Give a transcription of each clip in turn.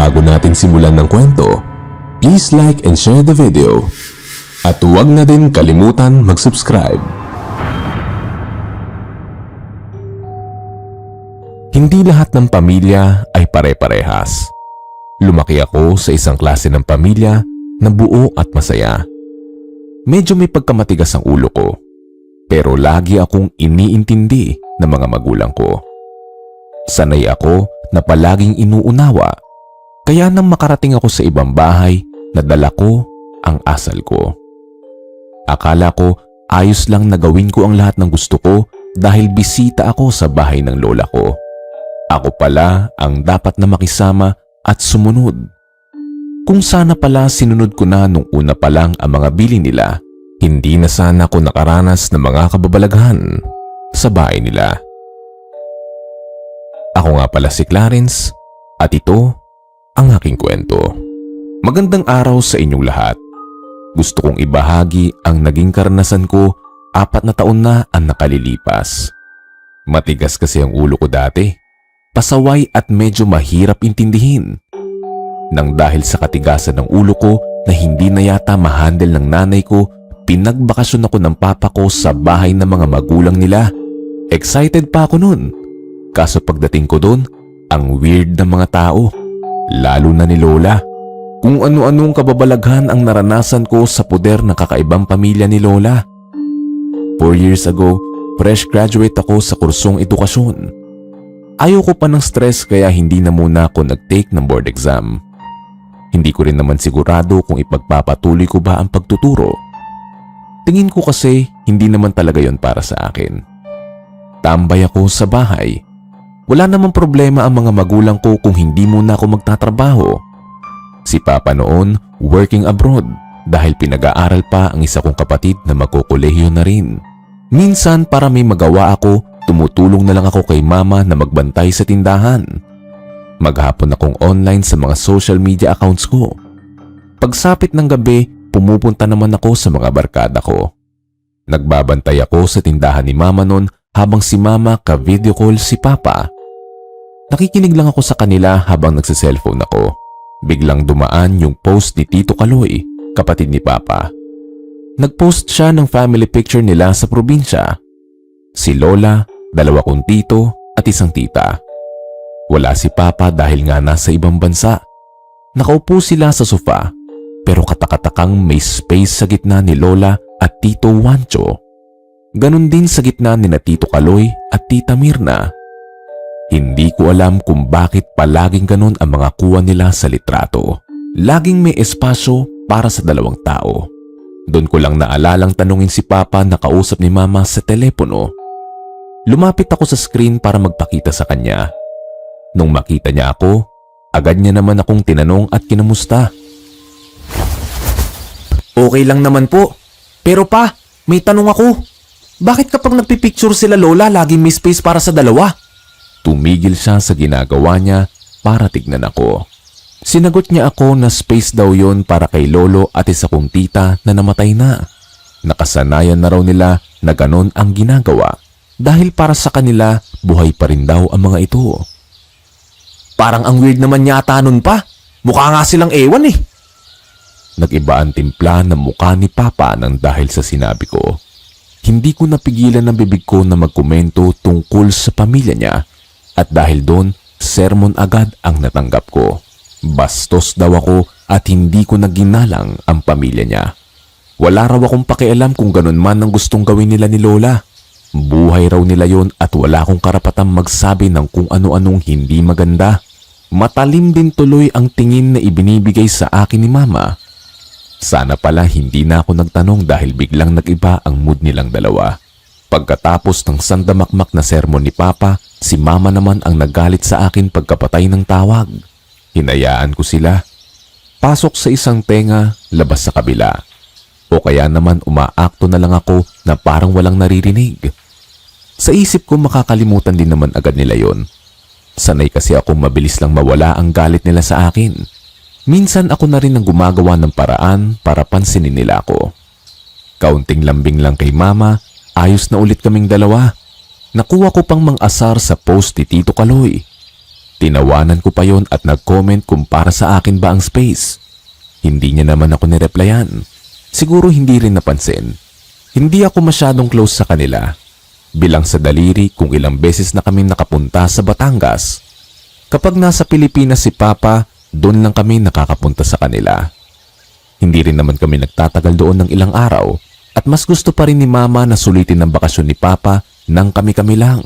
bago natin simulan ng kwento, please like and share the video. At huwag na din kalimutan mag-subscribe. Hindi lahat ng pamilya ay pare-parehas. Lumaki ako sa isang klase ng pamilya na buo at masaya. Medyo may pagkamatigas ang ulo ko, pero lagi akong iniintindi ng mga magulang ko. Sanay ako na palaging inuunawa, kaya nang makarating ako sa ibang bahay, nadala ko ang asal ko. Akala ko ayos lang na gawin ko ang lahat ng gusto ko dahil bisita ako sa bahay ng lola ko. Ako pala ang dapat na makisama at sumunod. Kung sana pala sinunod ko na nung una pa lang ang mga bili nila, hindi na sana ako nakaranas ng mga kababalaghan sa bahay nila. Ako nga pala si Clarence at ito ang aking kwento. Magandang araw sa inyong lahat. Gusto kong ibahagi ang naging karanasan ko 4 na taon na ang nakalilipas. Matigas kasi ang ulo ko dati. Pasaway at medyo mahirap intindihin. Nang dahil sa katigasan ng ulo ko na hindi na yata mahandle ng nanay ko, pinagbakasyon ako ng papa ko sa bahay ng mga magulang nila. Excited pa ako nun. Kaso pagdating ko doon, ang weird ng mga tao, lalo na ni Lola. Kung ano-anong kababalaghan ang naranasan ko sa poder ng kakaibang pamilya ni Lola. 4 years ago, fresh graduate ako sa kursong edukasyon. Ayoko pa ng stress kaya hindi na muna ako nag-take ng board exam. Hindi ko rin naman sigurado kung ipagpapatuloy ko ba ang pagtuturo. Tingin ko kasi hindi naman talaga yon para sa akin. Tambay ako sa bahay. Wala namang problema ang mga magulang ko kung hindi muna ako magtatrabaho. Si Papa noon working abroad dahil pinag-aaral pa ang isa kong kapatid na magkokolehiyo na rin. Minsan para may magawa ako, tumutulong na lang ako kay Mama na magbantay sa tindahan. Maghapon akong online sa mga social media accounts ko. Pagsapit ng gabi, pumupunta naman ako sa mga barkada ko. Nagbabantay ako sa tindahan ni Mama noon habang si Mama ka-video call si Papa. Nakikinig lang ako sa kanila habang nagsiselfone ako. Biglang dumaan yung post ni Tito Kaloy, kapatid ni Papa. Nagpost siya ng family picture nila sa probinsya. Si Lola, 2 kong tito at isang tita. Wala si Papa dahil nga nasa ibang bansa. Nakaupo sila sa sofa pero katakatakang may space sa gitna ni Lola at Tito Wancho. Ganon din sa gitna ni na Tito Kaloy at Tita Mirna. Hindi ko alam kung bakit palaging ganon ang mga kuha nila sa litrato. Laging may espasyo para sa 2 tao. Doon ko lang naalalang tanungin si Papa na kausap ni Mama sa telepono. Lumapit ako sa screen para magpakita sa kanya. Nung makita niya ako, agad niya naman akong tinanong at kinamusta. Okay lang naman po. Pero pa, may tanong ako. Bakit kapag nagpipicture sila Lola, laging may space para sa 2? Tumigil siya sa ginagawa niya para tignan ako. Sinagot niya ako na space daw yon para kay Lolo at isa kong tita na namatay na. Nakasanayan na raw nila na ganon ang ginagawa dahil para sa kanila buhay pa rin daw ang mga ito. Parang ang weird naman yata nun pa. Mukha nga silang ewan eh. Nag-iba ang timpla ng mukha ni Papa nang dahil sa sinabi ko. Hindi ko napigilan ang bibig ko na magkomento tungkol sa pamilya niya at dahil doon, sermon agad ang natanggap ko. Bastos daw ako at hindi ko naginalang ang pamilya niya. Wala raw akong pakialam kung ganun man ang gustong gawin nila ni Lola. Buhay raw nila yon at wala akong karapatang magsabi ng kung ano-anong hindi maganda. Matalim din tuloy ang tingin na ibinibigay sa akin ni Mama. Sana pala hindi na ako nagtanong dahil biglang nag-iba ang mood nilang dalawa. Pagkatapos ng sandamakmak na sermon ni Papa, si Mama naman ang nagalit sa akin pagkapatay ng tawag. Hinayaan ko sila. Pasok sa isang tenga, labas sa kabila. O kaya naman umaakto na lang ako na parang walang naririnig. Sa isip ko makakalimutan din naman agad nila yon. Sanay kasi ako mabilis lang mawala ang galit nila sa akin. Minsan ako na rin ang gumagawa ng paraan para pansinin nila ako. Kaunting lambing lang kay Mama, ayos na ulit kaming dalawa. Nakuha ko pang mang-asar sa post ni Tito Kaloy. Tinawanan ko pa yon at nag-comment kung para sa akin ba ang space. Hindi niya naman ako nireplyan. Siguro hindi rin napansin. Hindi ako masyadong close sa kanila. Bilang sa daliri kung ilang beses na kami nakapunta sa Batangas. Kapag nasa Pilipinas si Papa, doon lang kami nakakapunta sa kanila. Hindi rin naman kami nagtatagal doon ng ilang araw at mas gusto pa rin ni Mama na sulitin ang bakasyon ni Papa nang kami-kami lang.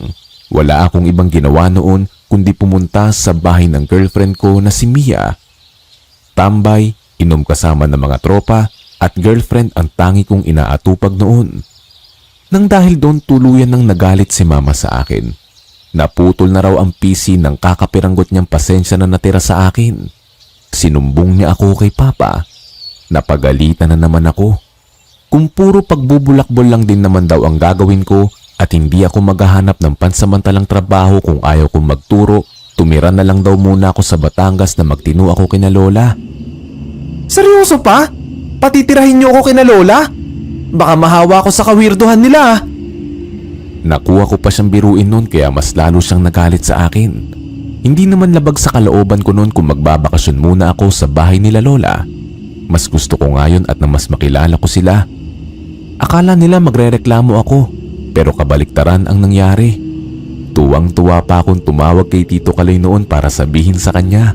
Wala akong ibang ginawa noon kundi pumunta sa bahay ng girlfriend ko na si Mia. Tambay, inom kasama ng mga tropa at girlfriend ang tangi kong inaatupag noon. Nang dahil doon tuluyan nang nagalit si Mama sa akin. Naputol na raw ang PC ng kakapiranggot niyang pasensya na natira sa akin. Sinumbong niya ako kay Papa. Napagalitan na naman ako. Kung puro pagbubulakbol lang din naman daw ang gagawin ko at hindi ako maghahanap ng pansamantalang trabaho kung ayaw kong magturo, tumira na lang daw muna ako sa Batangas na magtino ako kina Lola. Seryoso pa? Patitirahin niyo ako kina Lola? Baka mahawa ko sa kawirduhan nila. Nakuha ko pa siyang biruin noon kaya mas lalo siyang nagalit sa akin. Hindi naman labag sa kalooban ko noon kung magbabakasyon muna ako sa bahay nila Lola. Mas gusto ko ngayon at na mas makilala ko sila. Akala nila magrereklamo ako pero kabaliktaran ang nangyari. Tuwang-tuwa pa akong tumawag kay Tito Kaloy noon para sabihin sa kanya.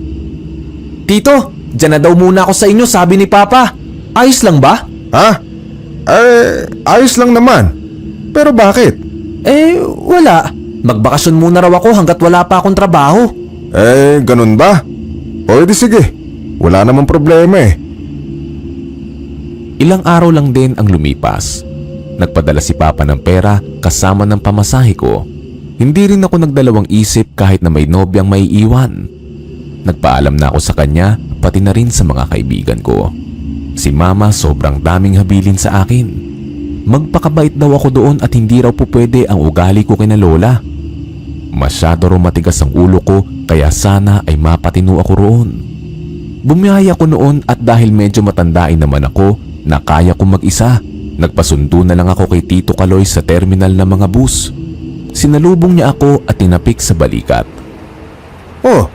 Tito, dyan na daw muna ako sa inyo, sabi ni Papa. Ayos lang ba? Ha? Ayos lang naman. Pero bakit? Wala. Magbakasyon muna raw ako hanggat wala pa akong trabaho. Ganun ba? O edi sige. Wala namang problema eh. Ilang araw lang din ang lumipas. Nagpadala si Papa ng pera kasama ng pamasahe ko. Hindi rin ako nagdalawang isip kahit na may nobyang may iwan. Nagpaalam na ako sa kanya pati na rin sa mga kaibigan ko. Si Mama sobrang daming habilin sa akin. Magpakabait daw ako doon at hindi raw po pwede ang ugali ko kina Lola. Masyado raw matigas ang ulo ko kaya sana ay mapatino ako roon. Bumiyaya ko noon at dahil medyo matandain naman ako na kaya kong mag-isa, nagpasundo na lang ako kay Tito Kaloy sa terminal ng mga bus. Sinalubong niya ako at tinapik sa balikat. Oh,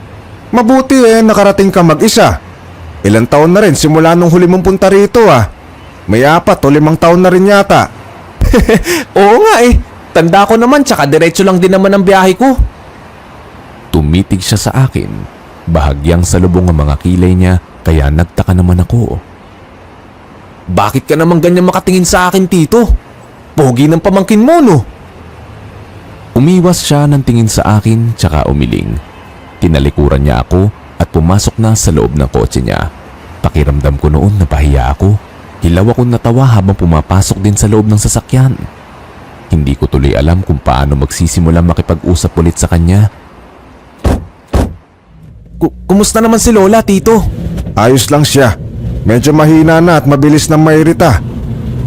mabuti nakarating ka mag-isa. Ilang taon na rin simula nung huli mong punta rito ah. May 4 o 5 taon na rin yata. Oo nga Tanda ko naman tsaka diretso lang din naman ang biyahe ko. Tumitig siya sa akin. Bahagyang salubong ang mga kilay niya kaya nagtaka naman ako. Bakit ka naman ganyan makatingin sa akin, Tito? Pogi ng pamangkin mo, no? Umiwas siya ng tingin sa akin tsaka umiling. Tinalikuran niya ako at pumasok na sa loob ng kotse niya. Pakiramdam ko noon na pahiya ako. Hilaw akong natawa habang pumapasok din sa loob ng sasakyan. Hindi ko tuloy alam kung paano magsisimula makipag-usap ulit sa kanya. Kumusta naman si Lola, Tito? Ayos lang siya. Medyo mahina na at mabilis na mairita.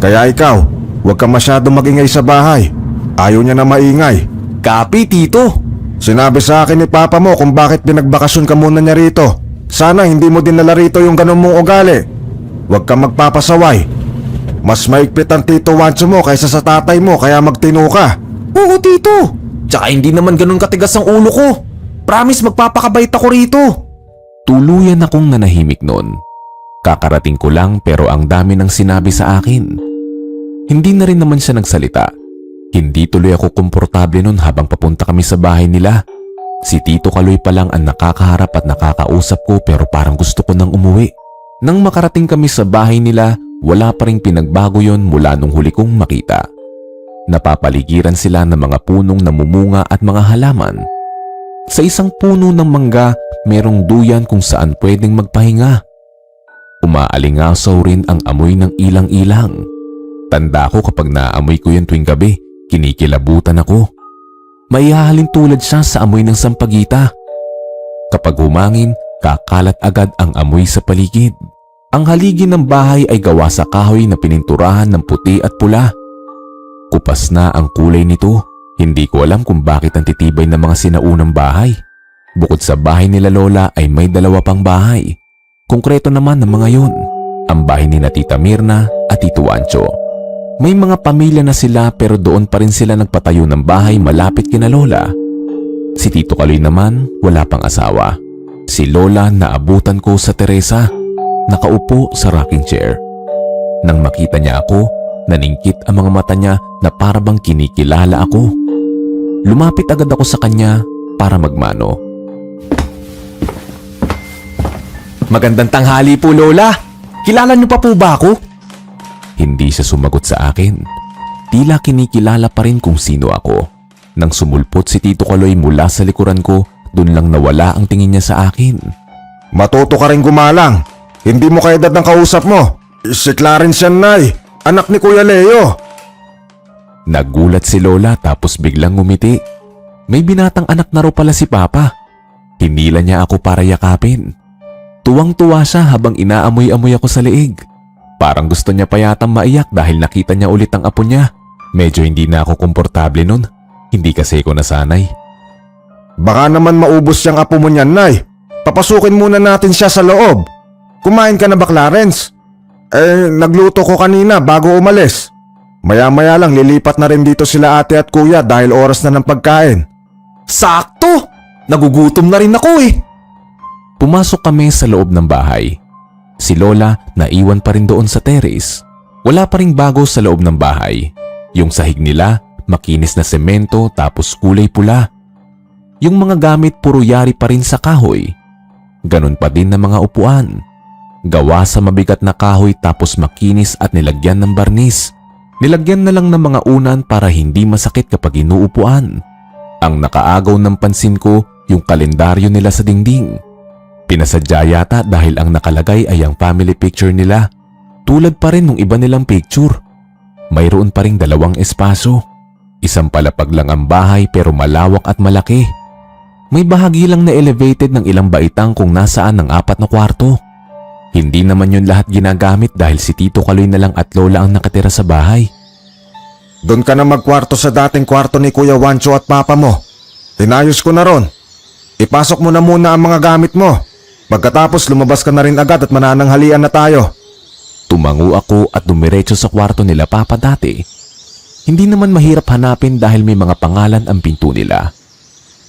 Kaya ikaw, huwag ka masyado magingay sa bahay. Ayaw niya na maingay. Kapi, Tito. Sinabi sa akin ni Papa mo kung bakit pinagbakasyon ka muna niya rito. Sana hindi mo dinala rito yung ganun mong ugali. Huwag kang magpapasaway. Mas maigpit ang Tito Wancho mo kaysa sa tatay mo kaya magtino ka. Oo, Tito. Tsaka hindi naman ganun katigas ang ulo ko. Promise magpapakabait ako rito. Tuluyan akong nanahimik noon. Kakarating ko lang pero ang dami ng sinabi sa akin. Hindi na rin naman siya nagsalita. Hindi tuloy ako komportable noon habang papunta kami sa bahay nila. Si Tito Kaloy pa lang ang nakakaharap at nakakausap ko pero parang gusto ko nang umuwi. Nang makarating kami sa bahay nila, wala pa ring pinagbago yon mula nung huli kong makita. Napapaligiran sila ng mga punong namumunga at mga halaman. Sa isang puno ng mangga, merong duyan kung saan pwedeng magpahinga. Umaalingasaw rin ang amoy ng ilang-ilang. Tanda ko kapag naamoy ko yun tuwing gabi, kinikilabutan ako. Maihahalin tulad siya sa amoy ng sampagita. Kapag humangin, kakalat agad ang amoy sa paligid. Ang haligi ng bahay ay gawa sa kahoy na pininturahan ng puti at pula. Kupas na ang kulay nito. Hindi ko alam kung bakit ang titibay ng mga sinaunang bahay. Bukod sa bahay nila Lola ay may 2 pang bahay. Konkreto naman ng mga yon, ang bahay ni Tita Mirna at Tito Wancho. May mga pamilya na sila pero doon pa rin sila nagpatayo ng bahay malapit kina Lola. Si Tito Kaloy naman wala pang asawa. Si Lola naabutan ko sa Teresa, nakaupo sa rocking chair. Nang makita niya ako, naningkit ang mga mata niya na parabang kinikilala ako. Lumapit agad ako sa kanya para magmano. Magandang tanghali po, Lola. Kilala niyo pa po ba ako? Hindi siya sumagot sa akin. Tila kinikilala pa rin kung sino ako. Nang sumulpot si Tito Kaloy mula sa likuran ko, dun lang nawala ang tingin niya sa akin. Matuto ka rin gumalang. Hindi mo kaedad ng kausap mo. Si Clarence yan, Nay. Anak ni Kuya Leo. Nagulat si Lola tapos biglang ngumiti. May binatang anak na raw pala si Papa. Hinila niya ako para yakapin. Tuwang-tuwa siya habang inaamoy-amoy ako sa liig. Parang gusto niya pa yatang maiyak dahil nakita niya ulit ang apo niya. Medyo hindi na ako komportable nun. Hindi kasi ako nasanay. Baka naman maubos yung apo mo niyan, Nay. Papasukin muna natin siya sa loob. Kumain ka na ba, Clarence? Nagluto ko kanina bago umalis. Maya-maya lang lilipat na rin dito sila ate at kuya dahil oras na ng pagkain. Sakto! Nagugutom na rin ako eh. Pumasok kami sa loob ng bahay. Si Lola naiwan pa rin doon sa terrace. Wala pa ring bago sa loob ng bahay. Yung sahig nila, makinis na semento tapos kulay pula. Yung mga gamit puro yari pa rin sa kahoy. Ganon pa din ang mga upuan. Gawa sa mabigat na kahoy tapos makinis at nilagyan ng barnis. Nilagyan na lang ng mga unan para hindi masakit kapag inuupuan. Ang nakaagaw ng pansin ko yung kalendaryo nila sa dingding. Pinasadya yata dahil ang nakalagay ay ang family picture nila. Tulad pa rin ng iba nilang picture. Mayroon pa ring 2 espasyo. Isang palapag lang ang bahay pero malawak at malaki. May bahagi lang na elevated ng ilang baitang kung nasaan ang 4 na kwarto. Hindi naman yun lahat ginagamit dahil si Tito Kaloy na lang at Lola ang nakatira sa bahay. Doon ka na magkwarto sa dating kwarto ni Kuya Wancho at Papa mo. Tinayos ko na ron. Ipasok mo na muna ang mga gamit mo. Pagkatapos lumabas ka na rin agad at manananghalian na tayo. Tumango ako at dumiretso sa kwarto nila Papa dati. Hindi naman mahirap hanapin dahil may mga pangalan ang pinto nila.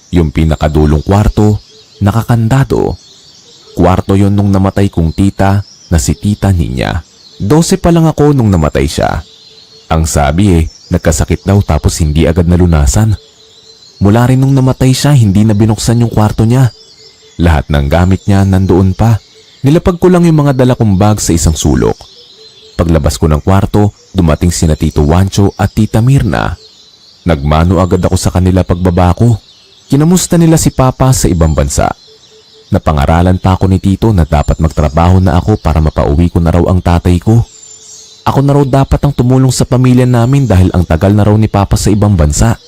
Yung pinakadulong kwarto, nakakandado. Kwarto yon nung namatay kong tita na si Tita Ninya. 12 pa lang ako nung namatay siya. Ang sabi nagkasakit daw tapos hindi agad nalunasan. Mula rin nung namatay siya, hindi na binuksan yung kwarto niya. Lahat ng gamit niya nandoon pa. Nilapag ko lang yung mga dala kong bag sa isang sulok. Paglabas ko ng kwarto, dumating sina Tito Wancho at Tita Mirna. Nagmano agad ako sa kanila pagbaba ko. Kinamusta nila si Papa sa ibang bansa. Napangaralan pa ako ni Tito na dapat magtrabaho na ako para mapauwi ko na raw ang tatay ko. Ako na raw dapat ang tumulong sa pamilya namin dahil ang tagal na raw ni Papa sa ibang bansa.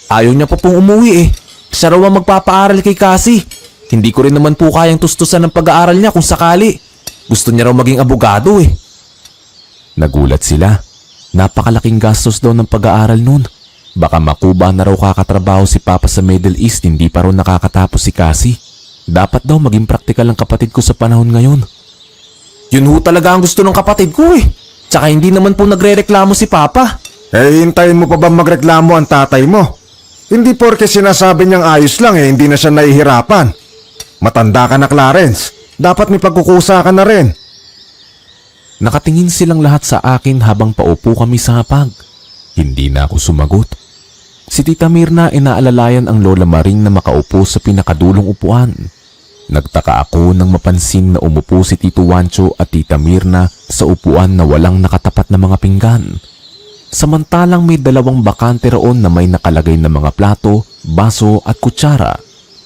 Ayaw niya pa pong umuwi eh. Siya raw ang magpapaaral kay Cassie. Hindi ko rin naman po kayang tustusan ng pag-aaral niya kung sakali. Gusto niya raw maging abogado eh. Nagulat sila. Napakalaking gastos daw ng pag-aaral nun. Baka makuba na raw kakatrabaho si Papa sa Middle East, hindi pa raw nakakatapos si Cassie. Dapat daw maging praktikal ang kapatid ko sa panahon ngayon. Yun ho talaga ang gusto ng kapatid ko eh. Tsaka hindi naman po nagre-reklamo si Papa. Hintayin mo pa ba magreklamo ang tatay mo? Hindi porke sinasabi niyang ayos lang hindi na siya nahihirapan. Matanda ka na, Clarence. Dapat may pagkukusa ka na rin. Nakatingin silang lahat sa akin habang paupo kami sa hapag. Hindi na ako sumagot. Si Tita Mirna inaalalayan ang Lola Maring na makaupo sa pinakadulong upuan. Nagtaka ako nang mapansin na umupo si Tito Wancho at Tita Mirna sa upuan na walang nakatapat na mga pinggan. Samantalang may 2 bakante roon na may nakalagay na mga plato, baso at kutsara.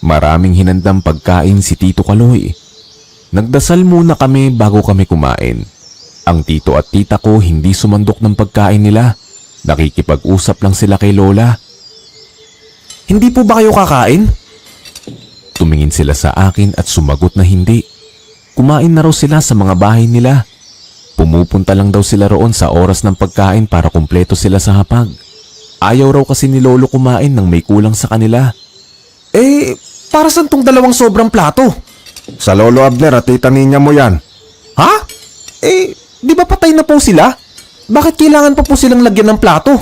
Maraming hinandang pagkain si Tito Kaloy. Nagdasal muna kami bago kami kumain. Ang tito at tita ko hindi sumandok ng pagkain nila. Nakikipag-usap lang sila kay Lola. Hindi po ba kayo kakain? Tumingin sila sa akin at sumagot na hindi. Kumain na raw sila sa mga bahay nila. Pumupunta lang daw sila roon sa oras ng pagkain para kumpleto sila sa hapag. Ayaw raw kasi ni Lolo kumain nang may kulang sa kanila. Para saan tong 2 sobrang plato? Sa Lolo Abner at Tita Ninya mo yan. Ha? Di ba patay na po sila? Bakit kailangan pa po silang lagyan ng plato?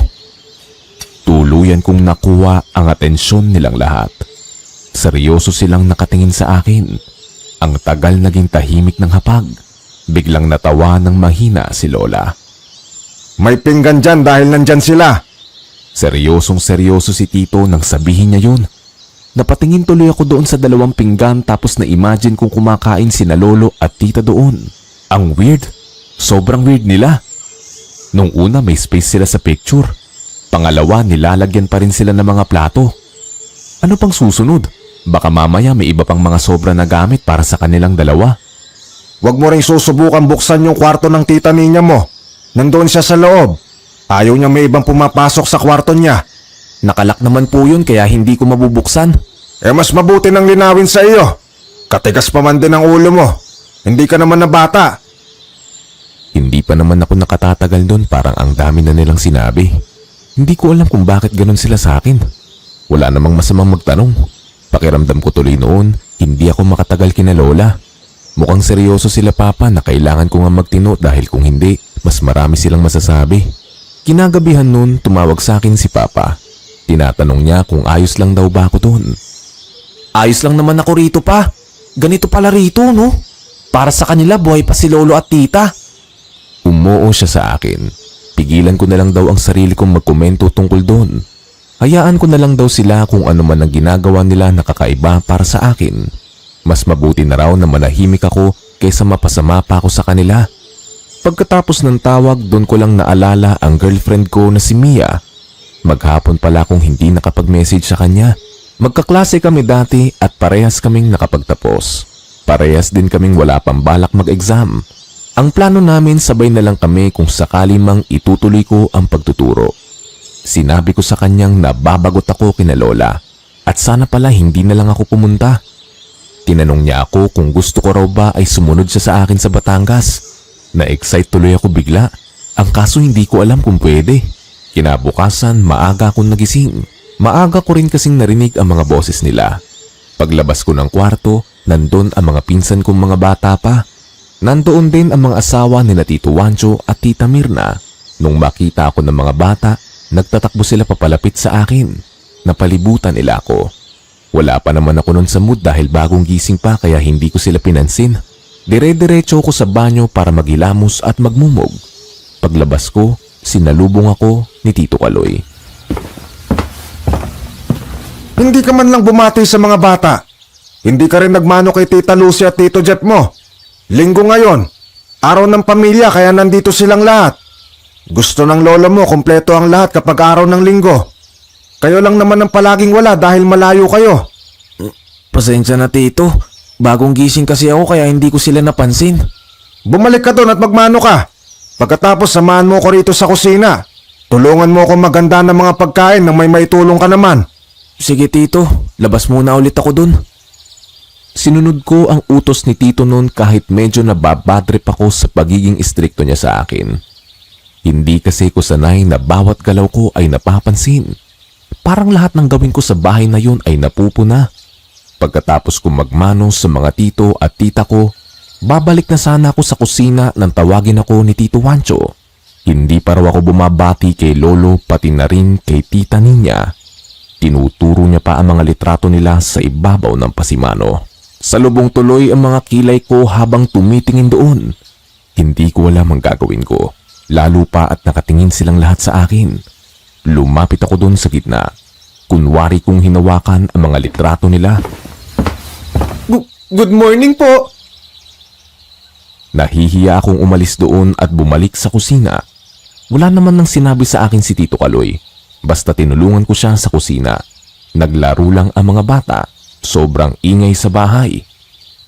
Tuluyan kong nakuha ang atensyon nilang lahat. Seryoso silang nakatingin sa akin. Ang tagal naging tahimik ng hapag. Biglang natawa ng mahina si Lola. May pinggan dyan dahil nandyan sila. Seryosong seryoso si Tito nang sabihin niya yun. Napatingin tuloy ako doon sa 2 pinggan tapos na-imagine kong kumakain sina Lolo at Tita doon. Ang weird. Sobrang weird nila. Nung una may space sila sa picture. Pangalawa nilalagyan pa rin sila ng mga plato. Ano pang susunod? Baka mamaya may iba pang mga sobra na gamit para sa kanilang dalawa. Huwag mo rin susubukan buksan yung kwarto ng tita ninya mo. Nandoon siya sa loob. Ayaw niya may ibang pumapasok sa kwarto niya. Nakalak naman po yun kaya hindi ko mabubuksan. Mas mabuti nang linawin sa iyo. Katigas pa man din ang ulo mo. Hindi ka naman na bata. Hindi pa naman ako nakatatagal doon, parang ang dami na nilang sinabi. Hindi ko alam kung bakit ganun sila sa akin. Wala namang masamang magtanong. Pakiramdam ko tuloy noon, hindi ako makatagal kina Lola. Mukhang seryoso sila Papa na kailangan ko nga magtino dahil kung hindi, mas marami silang masasabi. Kinagabihan noon, tumawag sa akin si Papa. Tinatanong niya kung ayos lang daw ba ako doon. Ayos lang naman ako rito pa. Ganito pala rito, no? Para sa kanila, buhay pa si Lolo at Tita. Umuo siya sa akin. Pigilan ko na lang daw ang sarili kong magkomento tungkol doon. Hayaan ko na lang daw sila kung ano man ang ginagawa nila na kakaiba para sa akin. Mas mabuti na raw na manahimik ako kaysa mapasama pa ako sa kanila. Pagkatapos ng tawag, doon ko lang naalala ang girlfriend ko na si Mia. Maghapon pala akong hindi nakapag-message sa kanya. Magkaklase kami dati at parehas kaming nakapagtapos. Parehas din kaming wala pang balak mag-exam. Ang plano namin sabay na lang kami kung sakali mang itutuloy ko ang pagtuturo. Sinabi ko sa kanyang na babagot ako kina Lola at sana pala hindi na lang ako pumunta. Tinanong niya ako kung gusto ko raw ba ay sumunod siya sa akin sa Batangas. Na-excite tuloy ako bigla. Ang kaso hindi ko alam kung pwede. Kinabukasan maaga akong nagising. Maaga ko rin kasing narinig ang mga boses nila. Paglabas ko ng kwarto, nandun ang mga pinsan kong mga bata pa. Nandoon din ang mga asawa ni Tito Wancho at Tita Mirna. Nung makita ako ng mga bata, nagtatakbo sila papalapit sa akin. Napalibutan nila ako. Wala pa naman ako nun sa mood dahil bagong gising pa kaya hindi ko sila pinansin. Dire-diretso ako sa banyo para maghilamos at magmumog. Paglabas ko, sinalubong ako ni Tito Kaloy. Hindi ka man lang bumati sa mga bata. Hindi ka rin nagmano kay Tita Lucy at Tito Jeff mo. Linggo ngayon. Araw ng pamilya kaya nandito silang lahat. Gusto ng lola mo kompleto ang lahat kapag araw ng linggo. Kayo lang naman ang palaging wala dahil malayo kayo. Pasensya na Tito. Bagong gising kasi ako kaya hindi ko sila napansin. Bumalik ka doon at magmano ka. Pagkatapos samahan mo ko rito sa kusina. Tulungan mo ako maganda ng mga pagkain nang may maitulong ka naman. Sige Tito, labas muna ulit ako dun. Sinunod ko ang utos ni Tito noon kahit medyo nababadrip ako sa pagiging istrikto niya sa akin. Hindi kasi ko sanay na bawat galaw ko ay napapansin. Parang lahat ng gawin ko sa bahay na yun ay napupuna. Pagkatapos ko magmano sa mga tito at tita ko, babalik na sana ako sa kusina nang tawagin ako ni Tito Wancho. Hindi pa raw ako bumabati kay Lolo pati na rin kay Tita Ninya. Tinuturo niya pa ang mga litrato nila sa ibabaw ng pasimano. Salubong tuloy ang mga kilay ko habang tumitingin doon. Hindi ko alam ang gagawin ko. Lalo pa at nakatingin silang lahat sa akin. Lumapit ako doon sa gitna. Kunwari kong hinawakan ang mga litrato nila. Good morning po! Nahihiya akong umalis doon at bumalik sa kusina. Wala naman nang sinabi sa akin si Tito Kaloy. Basta tinulungan ko siya sa kusina. Naglaro lang ang mga bata. Sobrang ingay sa bahay.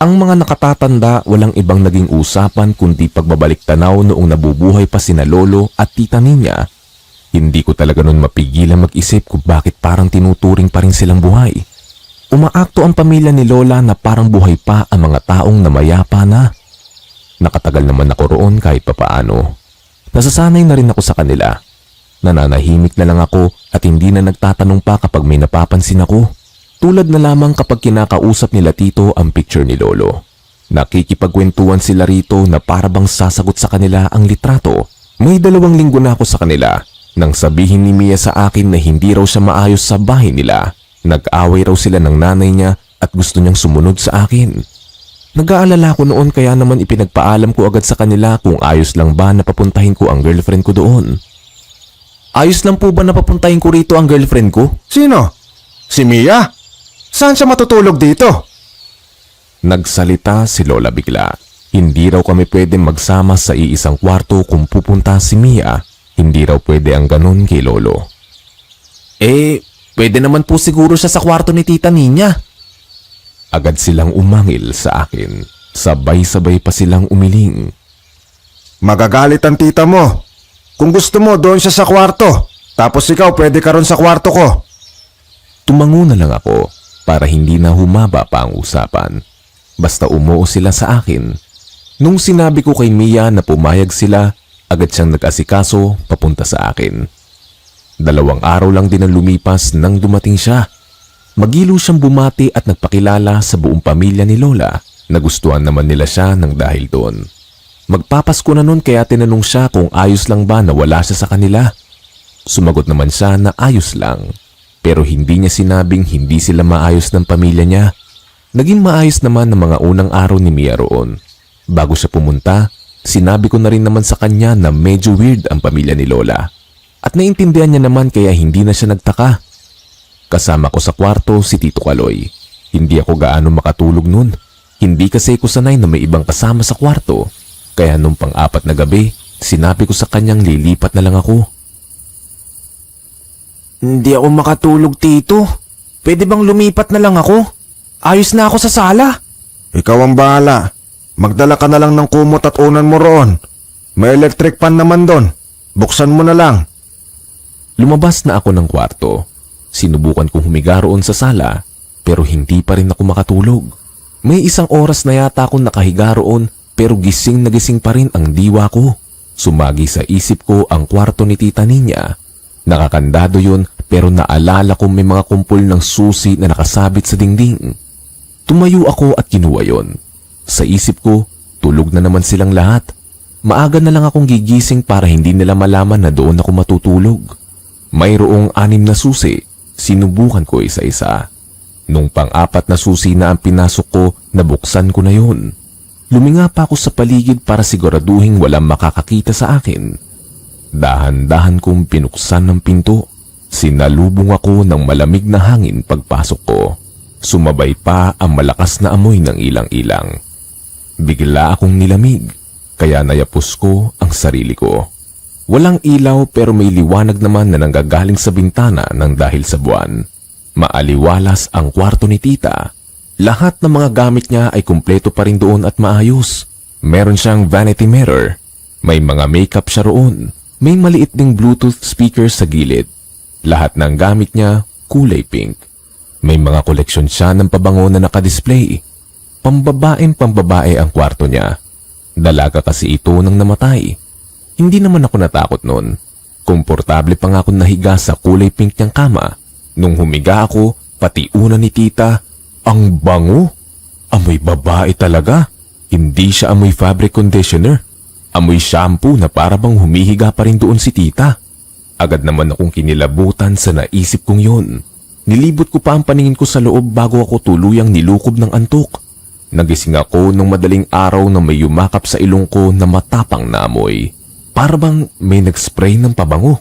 Ang mga nakatatanda walang ibang naging usapan kundi pagbabalik tanaw noong nabubuhay pa sina Lolo at Tita Ninya. Hindi ko talaga nun mapigilan mag-isip kung bakit parang tinuturing pa rin silang buhay. Umaakto ang pamilya ni Lola na parang buhay pa ang mga taong namayapa na. Nakatagal naman ako roon kahit papaano. Nasasanay na rin ako sa kanila. Nananahimik na lang ako at hindi na nagtatanong pa kapag may napapansin ako. Tulad na lamang kapag kinakausap nila Tito ang picture ni Lolo. Nakikipagkwentuhan sila rito na parabang sasagot sa kanila ang litrato. May 2 linggo na ako sa kanila. Nang sabihin ni Mia sa akin na hindi raw siya maayos sa bahay nila, nag-away raw sila ng nanay niya at gusto niyang sumunod sa akin. Nag-aalala ko noon kaya naman ipinagpaalam ko agad sa kanila kung ayos lang ba na papuntahin ko ang girlfriend ko doon. Ayos lang po ba na papuntahin ko rito ang girlfriend ko? Sino? Si Mia? Saan siya matutulog dito? Nagsalita si Lola bigla. Hindi raw kami pwede magsama sa iisang kwarto kung pupunta si Mia. Hindi raw pwede ang ganun kay Lolo. Pwede naman po siguro siya sa kwarto ni Tita Ninya. Agad silang umangil sa akin. Sabay-sabay pa silang umiling. Magagalit ang tita mo. Kung gusto mo, doon siya sa kwarto. Tapos ikaw, pwede ka ron sa kwarto ko. Tumango na lang ako para hindi na humaba pa ang usapan. Basta umuo sila sa akin. Nung sinabi ko kay Mia na pumayag sila, agad siyang nag-asikaso papunta sa akin. 2 araw lang din ang lumipas nang dumating siya. Magilo siyang bumati at nagpakilala sa buong pamilya ni Lola. Nagustuhan naman nila siya ng dahil doon. Magpapasko na nun kaya tinanong siya kung ayos lang ba na wala siya sa kanila. Sumagot naman siya na ayos lang. Pero hindi niya sinabing hindi sila maayos ng pamilya niya. Naging maayos naman ng mga unang araw ni Mia roon. Bago siya pumunta, sinabi ko na rin naman sa kanya na medyo weird ang pamilya ni Lola. At naintindihan niya naman kaya hindi na siya nagtaka. Kasama ko sa kwarto si Tito Kaloy. Hindi ako gaano makatulog nun. Hindi kasi ko sanay na may ibang kasama sa kwarto. Kaya nung pang-4 na gabi, sinabi ko sa kanyang lilipat na lang ako. Hindi ako makatulog, Tito. Pwede bang lumipat na lang ako? Ayos na ako sa sala. Ikaw ang bahala. Magdala ka na lang ng kumot at unan mo roon. May electric fan naman doon. Buksan mo na lang. Lumabas na ako ng kwarto. Sinubukan kong humiga roon sa sala, pero hindi pa rin ako makatulog. May 1 oras na yata akong nakahiga roon, pero gising na gising pa rin ang diwa ko. Sumagi sa isip ko ang kwarto ni Tita Ninya. Nakakandado yun, pero naalala ko may mga kumpol ng susi na nakasabit sa dingding. Tumayo ako at kinuha yun. Sa isip ko, tulog na naman silang lahat. Maaga na lang akong gigising para hindi nila malaman na doon ako matutulog. Mayroong 6 na susi, sinubukan ko isa-isa. Nung pang-4 na susi na ang pinasok ko, nabuksan ko na yun. Luminga pa ako sa paligid para siguraduhin walang makakakita sa akin. Dahan-dahan kong pinuksan ng pinto. Sinalubong ako ng malamig na hangin pagpasok ko. Sumabay pa ang malakas na amoy ng ilang-ilang. Bigla akong nilamig, kaya nayapos ko ang sarili ko. Walang ilaw pero may liwanag naman na nanggagaling sa bintana ng dahil sa buwan. Maaliwalas ang kwarto ni Tita. Lahat ng mga gamit niya ay kumpleto pa rin doon at maayos. Meron siyang vanity mirror. May mga makeup siya roon. May maliit ding Bluetooth speaker sa gilid. Lahat ng gamit niya kulay pink. May mga koleksyon siya ng pabango na nakadisplay. Pambabae ang kwarto niya. Dalaga kasi ito nang namatay. Hindi naman ako natakot noon. Komportable pa nga akong nahiga sa kulay pink niyang kama. Nung humiga ako, pati una ni Tita, ang bango. Amoy babae talaga. Hindi siya amoy fabric conditioner. Amoy shampoo na para bang humihiga pa rin doon si Tita. Agad naman akong kinilabutan sa naisip kong yun. Nilibot ko pa ang paningin ko sa loob bago ako tuluyang nilukob ng antok. Nagising ako nung madaling araw na may yumakap sa ilong ko na matapang na amoy. Para bang may nag-spray ng pabango.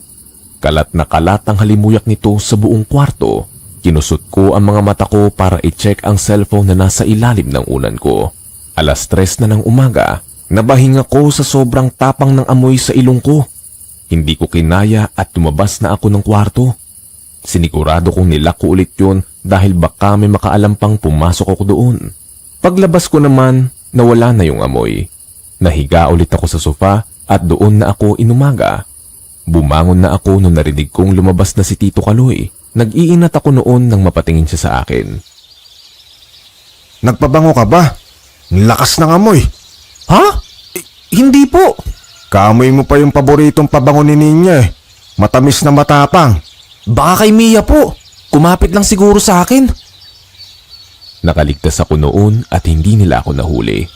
Kalat na kalat ang halimuyak nito sa buong kwarto. Kinusot ko ang mga mata ko para i-check ang cellphone na nasa ilalim ng unan ko. 3:00 na ng umaga, nabahinga ko sa sobrang tapang ng amoy sa ilong ko. Hindi ko kinaya at tumabas na ako ng kwarto. Sinigurado kong nilak ko ulit yun dahil baka may makaalam pang pumasok ako doon. Paglabas ko naman, nawala na yung amoy. Nahiga ulit ako sa sofa at doon na ako inumaga. Bumangon na ako nung narinig kong lumabas na si Tito Kaloy. Nag-iinat ako noon nang mapatingin siya sa akin. Nagpabango ka ba? Ang lakas ng amoy. Ha? Hindi po. Kaamoy mo pa yung paboritong pabango ni Ninya eh. Matamis na matapang. Baka kay Mia po. Kumapit lang siguro sa akin. Nakaligtas ako noon at hindi nila ako nahuli.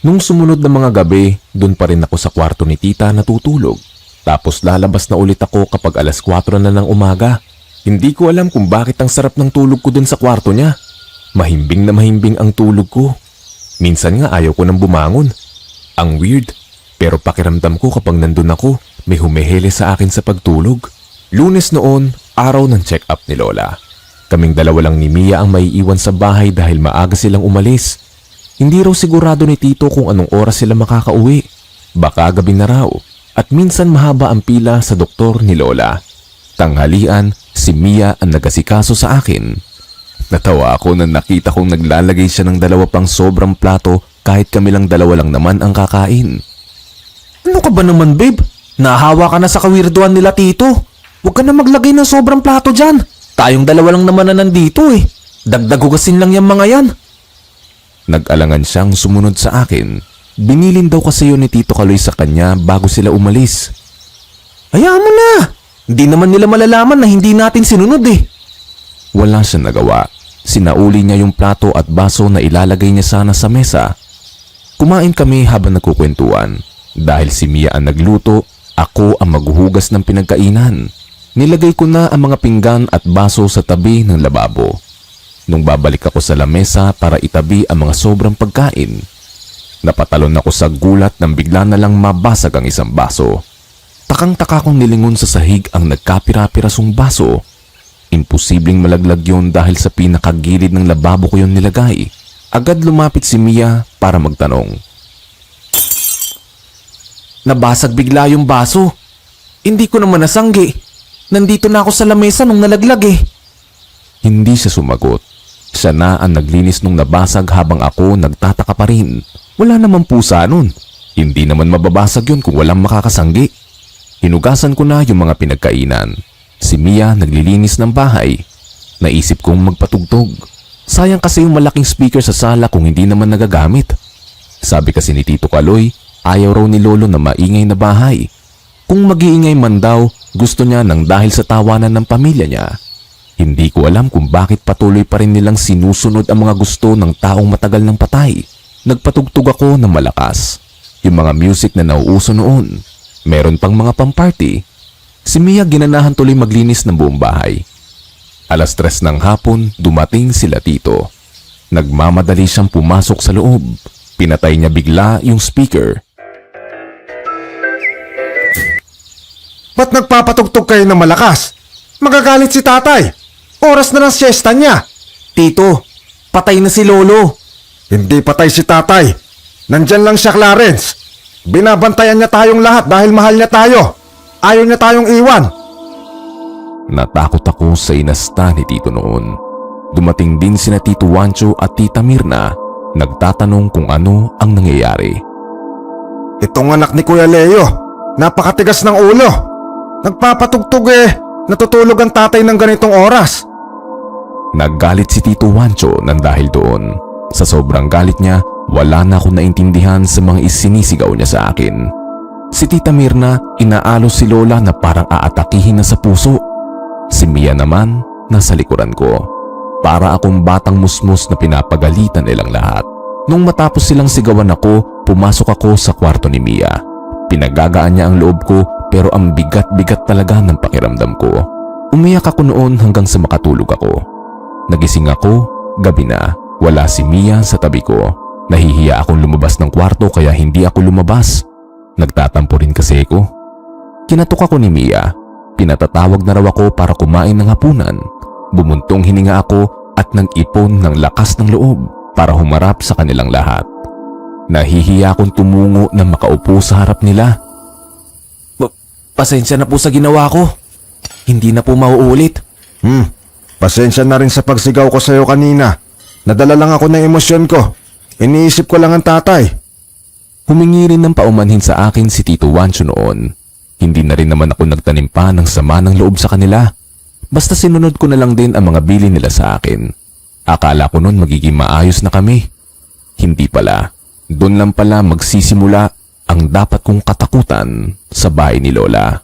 Nung sumunod na mga gabi, doon pa rin ako sa kwarto ni Tita natutulog. Tapos lalabas na ulit ako kapag alas 4 na ng umaga. Hindi ko alam kung bakit ang sarap ng tulog ko dun sa kwarto niya. Mahimbing na mahimbing ang tulog ko. Minsan nga ayaw ko nang bumangon. Ang weird, pero pakiramdam ko kapag nandun ako, may humihili sa akin sa pagtulog. Lunes noon, araw ng check-up ni Lola. Kaming dalawa lang ni Mia ang maiiwan sa bahay dahil maaga silang umalis. Hindi raw sigurado ni Tito kung anong oras sila makakauwi. Baka gabi na raw at minsan mahaba ang pila sa doktor ni Lola. Tanghalian, si Mia ang nagasikaso sa akin. Natawa ako nang nakita kong naglalagay siya ng 2 pang sobrang plato kahit kami lang 2 lang naman ang kakain. Ano ka ba naman, babe? Nahawa ka na sa kawirduhan nila, Tito. Huwag ka na maglagay ng sobrang plato dyan. Tayong 2 lang naman na nandito eh. Dagdag hugasin lang yung mga yan. Nag-alangan siyang sumunod sa akin. Binilin daw kasi yun ni Tito Kaloy sa kanya bago sila umalis. Hayaan mo na. Hindi naman nila malalaman na hindi natin sinunod eh. Wala siyang nagawa. Sinauli niya yung plato at baso na ilalagay niya sana sa mesa. Kumain kami habang nagkukwentuhan. Dahil si Mia ang nagluto, ako ang maghuhugas ng pinagkainan. Nilagay ko na ang mga pinggan at baso sa tabi ng lababo. Nung babalik ako sa lamesa para itabi ang mga sobrang pagkain, napatalon ako sa gulat nang bigla na lang mabasag ang isang baso. Takang-taka kong nilingon sa sahig ang nagkapira-pirasong baso. Imposibleng malaglag yun dahil sa pinakagilid ng lababo ko yun nilagay. Agad lumapit si Mia para magtanong. Nabasag bigla yung baso. Hindi ko naman nasanggi. Nandito na ako sa lamesa nung nalaglag eh. Hindi siya sumagot. Siya na ang naglinis nung nabasag habang ako nagtataka pa rin. Wala naman pusa nun. Hindi naman mababasag yun kung walang makakasanggi. Hinugasan ko na yung mga pinagkainan. Si Mia naglilinis ng bahay. Naisip kong magpatugtog. Sayang kasi yung malaking speaker sa sala kung hindi naman nagagamit. Sabi kasi ni Tito Kaloy, ayaw raw ni Lolo na maingay na bahay. Kung mag-iingay man daw, gusto niya nang dahil sa tawanan ng pamilya niya. Hindi ko alam kung bakit patuloy pa rin nilang sinusunod ang mga gusto ng taong matagal ng patay. Nagpatugtog ako ng malakas. Yung mga music na nauuso noon. Meron pang mga pamparty. Si Mia ginanahan tuloy maglinis ng buong bahay. Alas 3 ng hapon, dumating sila Tito. Nagmamadali siyang pumasok sa loob. Pinatay niya bigla yung speaker. Ba't nagpapatugtog kayo ng malakas? Magagalit si tatay. Oras na ng siesta niya. Tito, patay na si Lolo. Hindi patay si tatay. Nandyan lang siya, Clarence. Binabantayan niya tayong lahat dahil mahal niya tayo. Ayaw niya tayong iwan. Natakot ako sa inasta ni Tito noon. Dumating din sina Tito Wancho at Tita Mirna. Nagtatanong kung ano ang nangyayari. Itong anak ni Kuya Leo, napakatigas ng ulo. Nagpapatugtog eh. Natutulog ang tatay ng ganitong oras. Naggalit si Tito Wancho nang dahil doon. Sa sobrang galit niya, wala na akong naintindihan sa mga isinisigaw niya sa akin. Si Tita Mirna, inaalos si Lola na parang aatakihin na sa puso. Si Mia naman, nasa likuran ko. Para akong batang musmus na pinapagalitan nilang lahat. Nung matapos silang sigawan ako, pumasok ako sa kwarto ni Mia. Pinagagaan niya ang loob ko pero ang bigat-bigat talaga ng pakiramdam ko. Umiyak ako noon hanggang sa makatulog ako. Nagising ako, gabi na. Wala si Mia sa tabi ko. Nahihiya akong lumabas ng kwarto kaya hindi ako lumabas. Nagtatampo rin kasi ako. Kinatok ako ni Mia. Pinatatawag na raw ako para kumain ng hapunan. Bumuntong hininga ako at nag-ipon ng lakas ng loob para humarap sa kanilang lahat. Nahihiya akong tumungo na makaupo sa harap nila. Pasensya na po sa ginawa ko. Hindi na po mauulit. Pasensya na rin sa pagsigaw ko sa'yo kanina. Nadala lang ako ng emosyon ko. Iniisip ko lang ang tatay. Humingi rin ng paumanhin sa akin si Tito Wancho noon. Hindi na rin naman ako nagtanim pa ng sama ng loob sa kanila. Basta sinunod ko na lang din ang mga bili nila sa akin. Akala ko noon magiging maayos na kami. Hindi pala. Doon lang pala magsisimula ang dapat kong katakutan sa bahay ni Lola.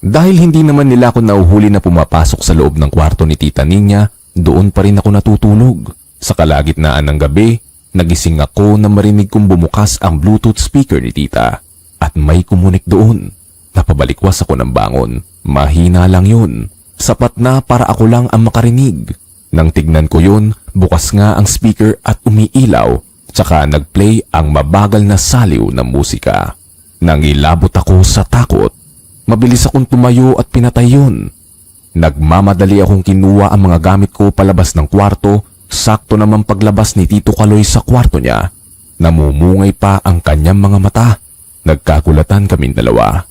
Dahil hindi naman nila ako nauhuli na pumapasok sa loob ng kwarto ni Tita Ninya, doon pa rin ako natutulog. Sa kalagitnaan ng gabi, nagising ako na marinig kong bumukas ang Bluetooth speaker ni Tita at may kumunik doon. Napabalikwas ako ng bangon. Mahina lang yun. Sapat na para ako lang ang makarinig. Nang tignan ko yun, bukas nga ang speaker at umiilaw. Tsaka nagplay ang mabagal na saliw ng musika. Nangilabot ako sa takot. Mabilis akong tumayo at pinatay yun. Nagmamadali akong kinuha ang mga gamit ko palabas ng kwarto. Sakto naman paglabas ni Tito Kaloy sa kwarto niya. Namumungay pa ang kanyang mga mata. Nagkakulatan kaming dalawa.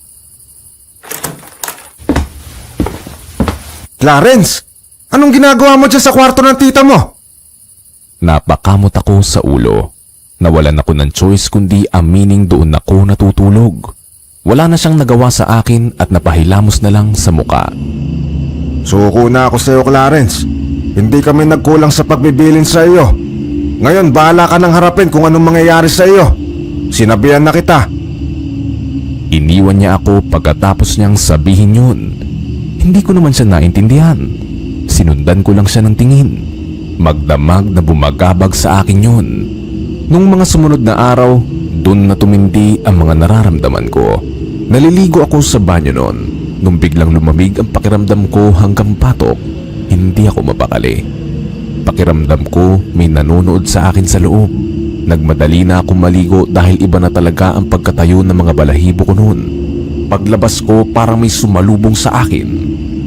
Clarence! Anong ginagawa mo dyan sa kwarto ng tita mo? Napakamot ako sa ulo. Nawalan ako ng choice kundi aminin doon ako natutulog. Wala na siyang nagawa sa akin at napahilamos na lang sa muka. Suko na ako sa iyo, Clarence. Hindi kami nagkulang sa pagbibilin sa iyo. Ngayon, bahala ka nang harapin kung anong mangyayari sa iyo. Sinabihan na kita. Iniwan niya ako pagkatapos niyang sabihin yun. Hindi ko naman siya naintindihan. Sinundan ko lang siya ng tingin. Magdamag na bumagabag sa akin yun. Nung mga sumunod na araw, dun na tumindi ang mga nararamdaman ko. Naliligo ako sa banyo noon. Nung biglang lumamig ang pakiramdam ko hanggang patok, hindi ako mapakali. Pakiramdam ko may nanonood sa akin sa loob. Nagmadali na akong maligo dahil iba na talaga ang pagkatayo ng mga balahibo ko noon. Paglabas ko parang may sumalubong sa akin.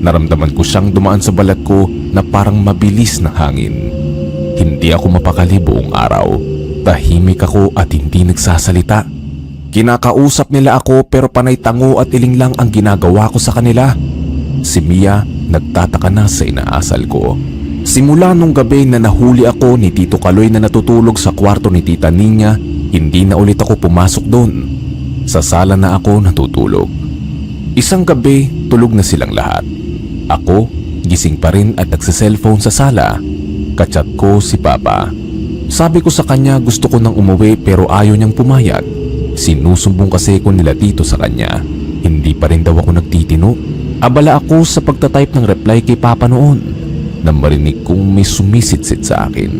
Naramdaman ko siyang dumaan sa balat ko na parang mabilis na hangin. Hindi ako mapakali buong araw. Tahimik ako at hindi nagsasalita. Kinakausap nila ako pero panay tango at iling lang ang ginagawa ko sa kanila. Si Mia nagtataka na sa inaasal ko. Simula nung gabi na nahuli ako ni Tito Kaloy na natutulog sa kwarto ni Tita Ninya, hindi na ulit ako pumasok doon. Sa sala na ako natutulog. Isang gabi, tulog na silang lahat. Ako, gising pa rin at nagsiselfone sa sala. Kachat ko si Papa. Sabi ko sa kanya gusto ko nang umuwi pero ayaw niyang pumayag. Sinusumbong kasi ko nila Tito sa kanya. Hindi pa rin daw ako nagtitino. Abala ako sa pagtatype ng reply kay Papa noon nang marinig kong may sumisitsit sa akin.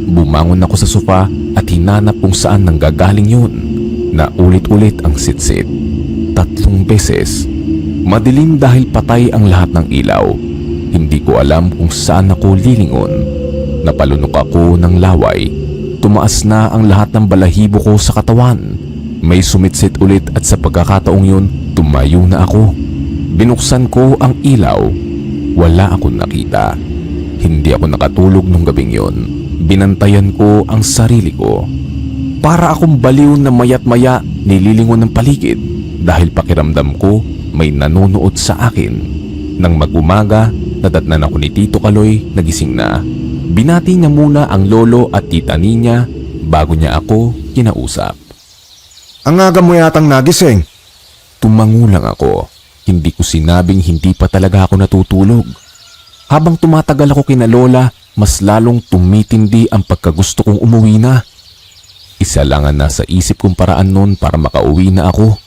Bumangon ako sa sofa at hinanap kung saan nanggagaling yun. Naulit-ulit ang sitsit. 3 beses. Madilim dahil patay ang lahat ng ilaw. Hindi ko alam kung saan ako lilingon. Napalunok ako ng laway. Tumaas na ang lahat ng balahibo ko sa katawan. May sumitsit ulit at sa pagkakataong yun, tumayo na ako. Binuksan ko ang ilaw. Wala akong nakita. Hindi ako nakatulog nung gabing yun. Binantayan ko ang sarili ko. Para akong baliw na mayat maya nililingon ng paligid dahil pakiramdam ko may nanonood sa akin. Nang mag-umaga, nadatnan ako ni Tito Kaloy na gising na. Binati niya muna ang lolo at tita niya bago niya ako kinausap. Ang aga mo yatang nagising. Tumango lang ako. Hindi ko sinabing hindi pa talaga ako natutulog. Habang tumatagal ako kina lola, mas lalong tumitindi ang pagkagusto kong umuwi na. Isa lang ang nasa isip kong paraan noon para makauwi na ako.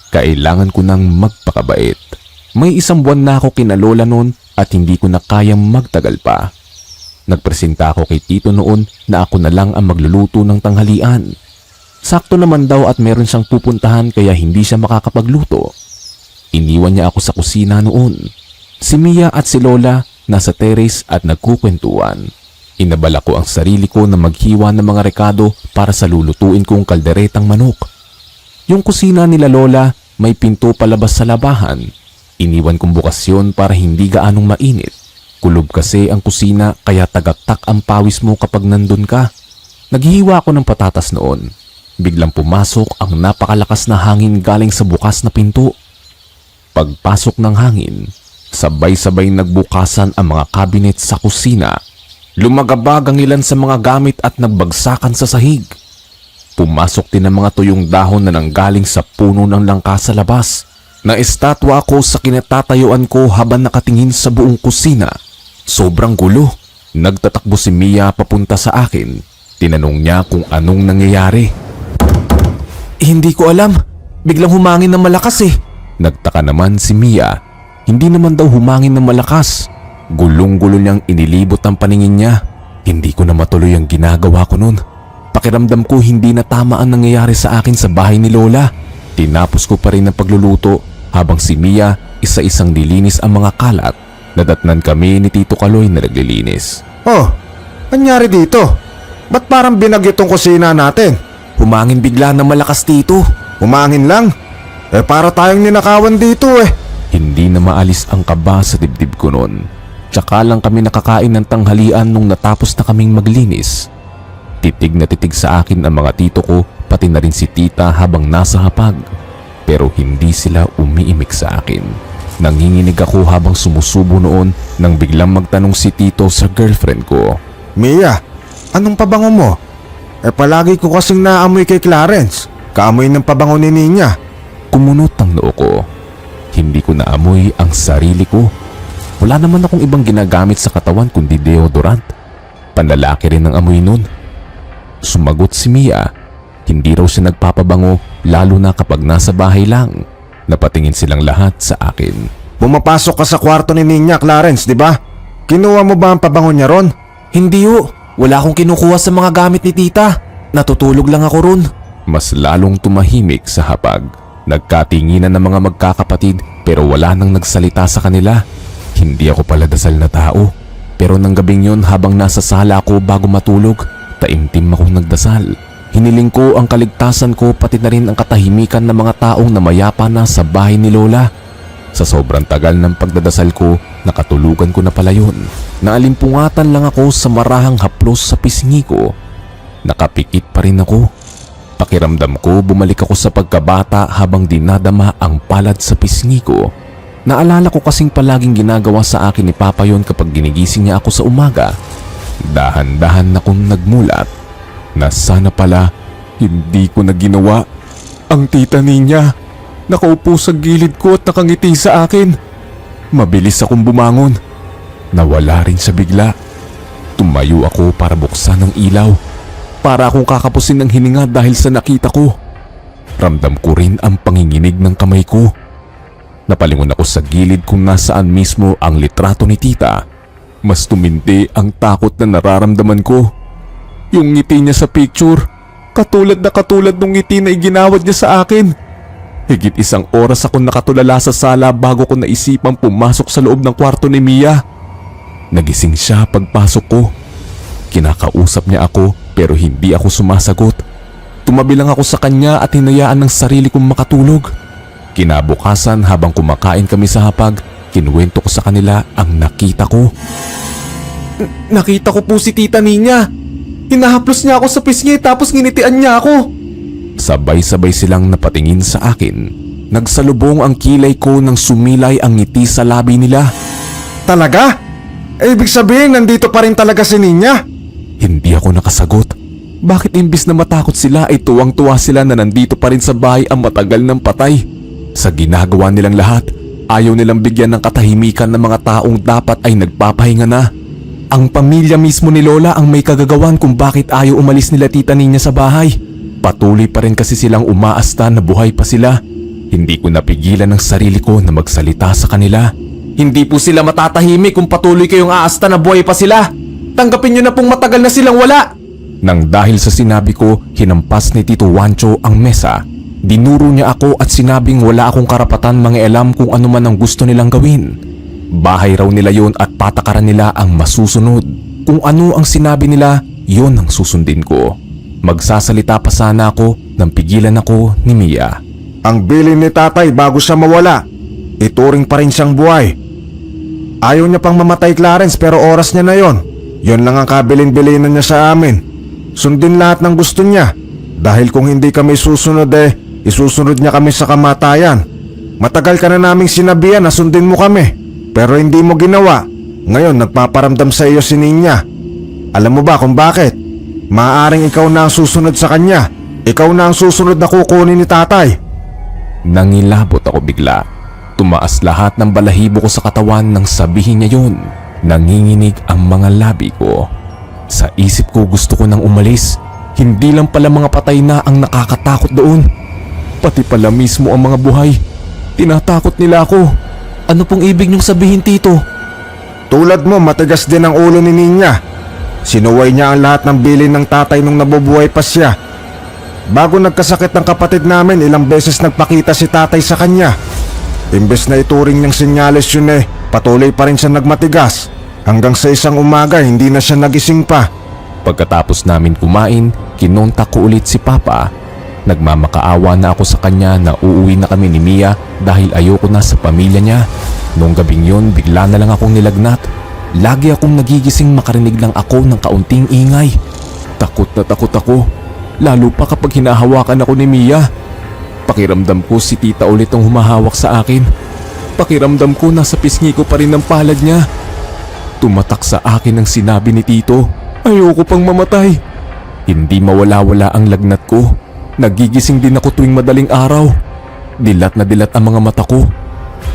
Kailangan ko nang magpakabait. May 1 buwan na ako kina lola noon at hindi ko na kayang magtagal pa. Nagpresenta ako kay Tito noon na ako na lang ang magluluto ng tanghalian. Sakto naman daw at meron siyang pupuntahan kaya hindi siya makakapagluto. Iniwan niya ako sa kusina noon. Si Mia at si Lola nasa terrace at nagkukwentuhan. Inabala ko ang sarili ko na maghiwa ng mga rekado para sa lulutuin kong kalderetang manok. Yung kusina nila Lola may pinto palabas sa labahan. Iniwan kong bukas yun para hindi gaanong mainit. Kulob kasi ang kusina kaya tagaktak ang pawis mo kapag nandun ka. Naghihiwa ako ng patatas noon. Biglang pumasok ang napakalakas na hangin galing sa bukas na pinto. Pagpasok ng hangin, sabay-sabay nagbukasan ang mga cabinet sa kusina. Lumagabag ang ilan sa mga gamit at nagbagsakan sa sahig. Pumasok din ang mga tuyong dahon na nanggaling sa puno ng langka sa labas. Naestatwa ako sa kinatatayuan ko habang nakatingin sa buong kusina. Sobrang gulo. Nagtatakbo si Mia papunta sa akin. Tinanong niya kung anong nangyayari. Hindi ko alam. Biglang humangin ng malakas eh. Nagtaka naman si Mia. Hindi naman daw humangin ng malakas. Gulong-gulo niyang inilibot ang paningin niya. Hindi ko na matuloy ang ginagawa ko noon. Pakiramdam ko hindi na tama ang nangyayari sa akin sa bahay ni Lola. Tinapos ko pa rin ang pagluluto habang si Mia isa-isang nilinis ang mga kalat. Nadatnan kami ni Tito Kaloy na naglilinis. Oh, anyari dito? Ba't parang binagyo tong kusina natin? Humangin bigla ng malakas tito. Umangin lang? Eh para tayong ninakawan dito eh. Hindi na maalis ang kaba sa dibdib ko noon. Tsaka lang kami nakakain ng tanghalian nung natapos na kaming maglinis. Titig na titig sa akin ang mga tito ko, pati na rin si tita habang nasa hapag. Pero hindi sila umiimik sa akin. Nanginginig ako habang sumusubo noon nang biglang magtanong si tito sa girlfriend ko. Mia, anong pabango mo? Eh palagi ko kasing naamoy kay Clarence. Kaamoy ng pabango ni Ninya. Kumunot ang noo ko. Hindi ko naamoy ang sarili ko. Wala naman akong ibang ginagamit sa katawan kundi deodorant. Panlalaki rin ang amoy nun. Sumagot si Mia. Hindi raw siya nagpapabango lalo na kapag nasa bahay lang. Napatingin silang lahat sa akin. Pumapasok ka sa kwarto ni Ninya, Clarence, di ba? Kinuha mo ba ang pabango niya ron? Hindi ho. Wala akong kinukuha sa mga gamit ni tita. Natutulog lang ako ron. Mas lalong tumahimik sa hapag. Nagkatinginan ng mga magkakapatid pero wala nang nagsalita sa kanila. Hindi ako pala dasal na tao. Pero nang gabing yon habang nasa sala ako bago matulog, taimtim akong nagdasal. Hiniling ko ang kaligtasan ko pati na rin ang katahimikan ng mga taong namayapa na sa bahay ni Lola. Sa sobrang tagal ng pagdadasal ko, nakatulugan ko na pala yun. Naalimpungatan lang ako sa marahang haplos sa pisngi ko. Nakapikit pa rin ako. Pakiramdam ko bumalik ako sa pagkabata habang dinadama ang palad sa pisngi ko. Naalala ko kasing palaging ginagawa sa akin ni Papa yon kapag ginigising niya ako sa umaga. Dahan-dahan akong nagmulat na sana pala hindi ko na ginawa. Ang tita niya nakaupo sa gilid ko at nakangiti sa akin. Mabilis akong bumangon. Nawala rin siya bigla. Tumayo ako para buksan ang ilaw. Para akong kakapusin ng hininga dahil sa nakita ko. Ramdam ko rin ang panginginig ng kamay ko. Napalingon ako sa gilid kung nasaan mismo ang litrato ni tita. Mas tumindi ang takot na nararamdaman ko. Yung ngiti niya sa picture, katulad nung ngiti na iginawad niya sa akin. Higit 1 oras ako nakatulala sa sala bago ko naisipang pumasok sa loob ng kwarto ni Mia. Nagising siya pagpasok ko. Kinakausap niya ako pero hindi ako sumasagot. Tumabi lang ako sa kanya at hinayaan ng sarili kong makatulog. Kinabukasan habang kumakain kami sa hapag, kinuwento ko sa kanila ang nakita ko. Nakita ko po si tita Ninya. Hinahaplos niya ako sa pisngi tapos nginitian niya ako. Sabay-sabay silang napatingin sa akin. Nagsalubong ang kilay ko nang sumilay ang ngiti sa labi nila. Talaga? Eh, ibig sabihin nandito pa rin talaga si Ninya? Hindi ako nakasagot. Bakit imbis na matakot sila ay tuwang-tuwa sila na nandito pa rin sa bahay ang matagal ng patay? Sa ginagawa nilang lahat, ayaw nilang bigyan ng katahimikan ng mga taong dapat ay nagpapahinga na. Ang pamilya mismo ni Lola ang may kagagawan kung bakit ayaw umalis nila tita Ninya sa bahay. Patuloy pa rin kasi silang umaasta na buhay pa sila. Hindi ko napigilan ang sarili ko na magsalita sa kanila. Hindi po sila matatahimik kung patuloy kayong aasta na buhay pa sila. Tanggapin nyo na pong matagal na silang wala. Nang dahil sa sinabi ko, hinampas ni Tito Wancho ang mesa. Dinuro niya ako at sinabing wala akong karapatan mangialam kung ano man ang gusto nilang gawin. Bahay raw nila yon at patakaran nila ang masusunod. Kung ano ang sinabi nila, yon ang susundin ko. Magsasalita pa sana ako nang pigilan ako ni Mia. Ang bilin ni tatay bago siya mawala, ituring pa rin siyang buhay. Ayaw niya pang mamatay, Clarence, pero oras niya na yon. Yon lang ang kabilin-bilinan niya sa amin. Sundin lahat ng gusto niya. Dahil kung hindi kami susunod isusunod niya kami sa kamatayan. Matagal ka na naming sinabihan na sundin mo kami. Pero hindi mo ginawa. Ngayon nagpaparamdam sa iyo si Ninya. Alam mo ba kung bakit? Maaaring ikaw na ang susunod sa kanya. Ikaw na ang susunod na kukunin ni tatay. Nangilabot ako bigla. Tumaas lahat ng balahibo ko sa katawan nang sabihin niya yun. Nanginginig ang mga labi ko. Sa isip ko gusto ko nang umalis. Hindi lang pala mga patay na ang nakakatakot doon. Pati pala mismo ang mga buhay. Tinatakot nila ako. Ano pong ibig niyong sabihin, tito? Tulad mo, matigas din ang ulo ni Ninya. Sinuway niya ang lahat ng bilin ng tatay nung nabubuhay pa siya. Bago nagkasakit ng kapatid namin, ilang beses nagpakita si tatay sa kanya. Imbes na ituring niyang senyales yun patuloy pa rin siya nagmatigas. Hanggang sa isang umaga hindi na siya nagising pa. Pagkatapos namin kumain, kinontak ko ulit si Papa. Nagmamakaawa na ako sa kanya na uuwi na kami ni Mia dahil ayoko na sa pamilya niya. Noong gabing yun, bigla na lang akong nilagnat. Lagi akong nagigising makarinig lang ako ng kaunting ingay. Takot na takot ako, lalo pa kapag hinahawakan ako ni Mia. Pakiramdam ko si tita ulit ang humahawak sa akin. Pakiramdam ko nasa pisngi ko pa rin ang palad niya. Tumatak sa akin ang sinabi ni tito, ayoko pang mamatay. Hindi mawala-wala ang lagnat ko. Nagigising din ako tuwing madaling araw. Dilat na dilat ang mga mata ko.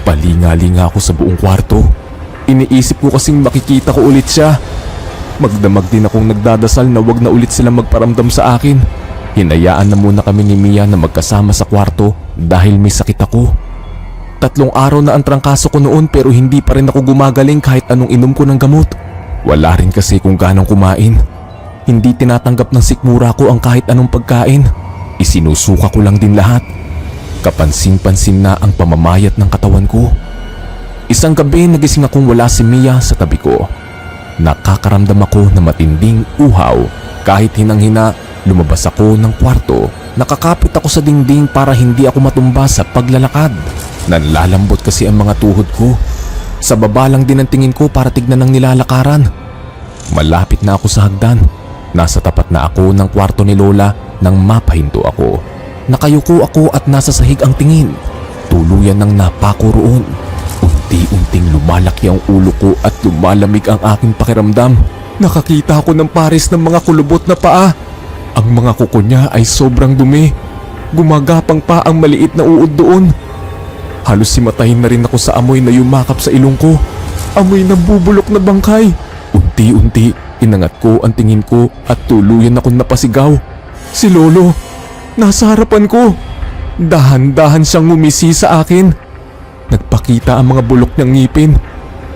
Palinga-linga ako sa buong kwarto. Iniisip ko kasing makikita ko ulit siya. Magdamag din akong nagdadasal na wag na ulit sila magparamdam sa akin. Hinayaan na muna kami ni Mia na magkasama sa kwarto dahil may sakit ako. 3 araw na ang trangkaso ko noon pero hindi pa rin ako gumagaling kahit anong inom ko ng gamot. Wala rin kasi kung ganong kumain. Hindi tinatanggap ng sikmura ko ang kahit anong pagkain. Isinusuka ko lang din lahat. Kapansin-pansin na ang pamamayat ng katawan ko. Isang gabi nagising akong wala si Mia sa tabi ko. Nakakaramdam ako na matinding uhaw. Kahit hinang-hina, lumabas ako ng kwarto. Nakakapit ako sa dingding para hindi ako matumba sa paglalakad. Nanlalambot kasi ang mga tuhod ko. Sa baba lang din ang tingin ko para tignan ng nilalakaran. Malapit na ako sa hagdan. Nasa tapat na ako ng kwarto ni Lola nang mapahinto ako. Nakayuko ako at nasa sahig ang tingin. Tuluyan ng napako roon. Unti-unting lumalaki ang ulo ko at lumalamig ang aking pakiramdam. Nakakita ako ng pares ng mga kulubot na paa. Ang mga kuko niya ay sobrang dumi. Gumagapang pa ang maliit na uod doon. Halos simatahin na rin ako sa amoy na yumakap sa ilong ko. Amoy ng bubulok na bangkay. Unti-unti, inangat ko ang tingin ko at tuluyan akong napasigaw. Si Lolo, nasa harapan ko. Dahan-dahan siyang ngumisi sa akin. Nagpakita ang mga bulok niyang ngipin.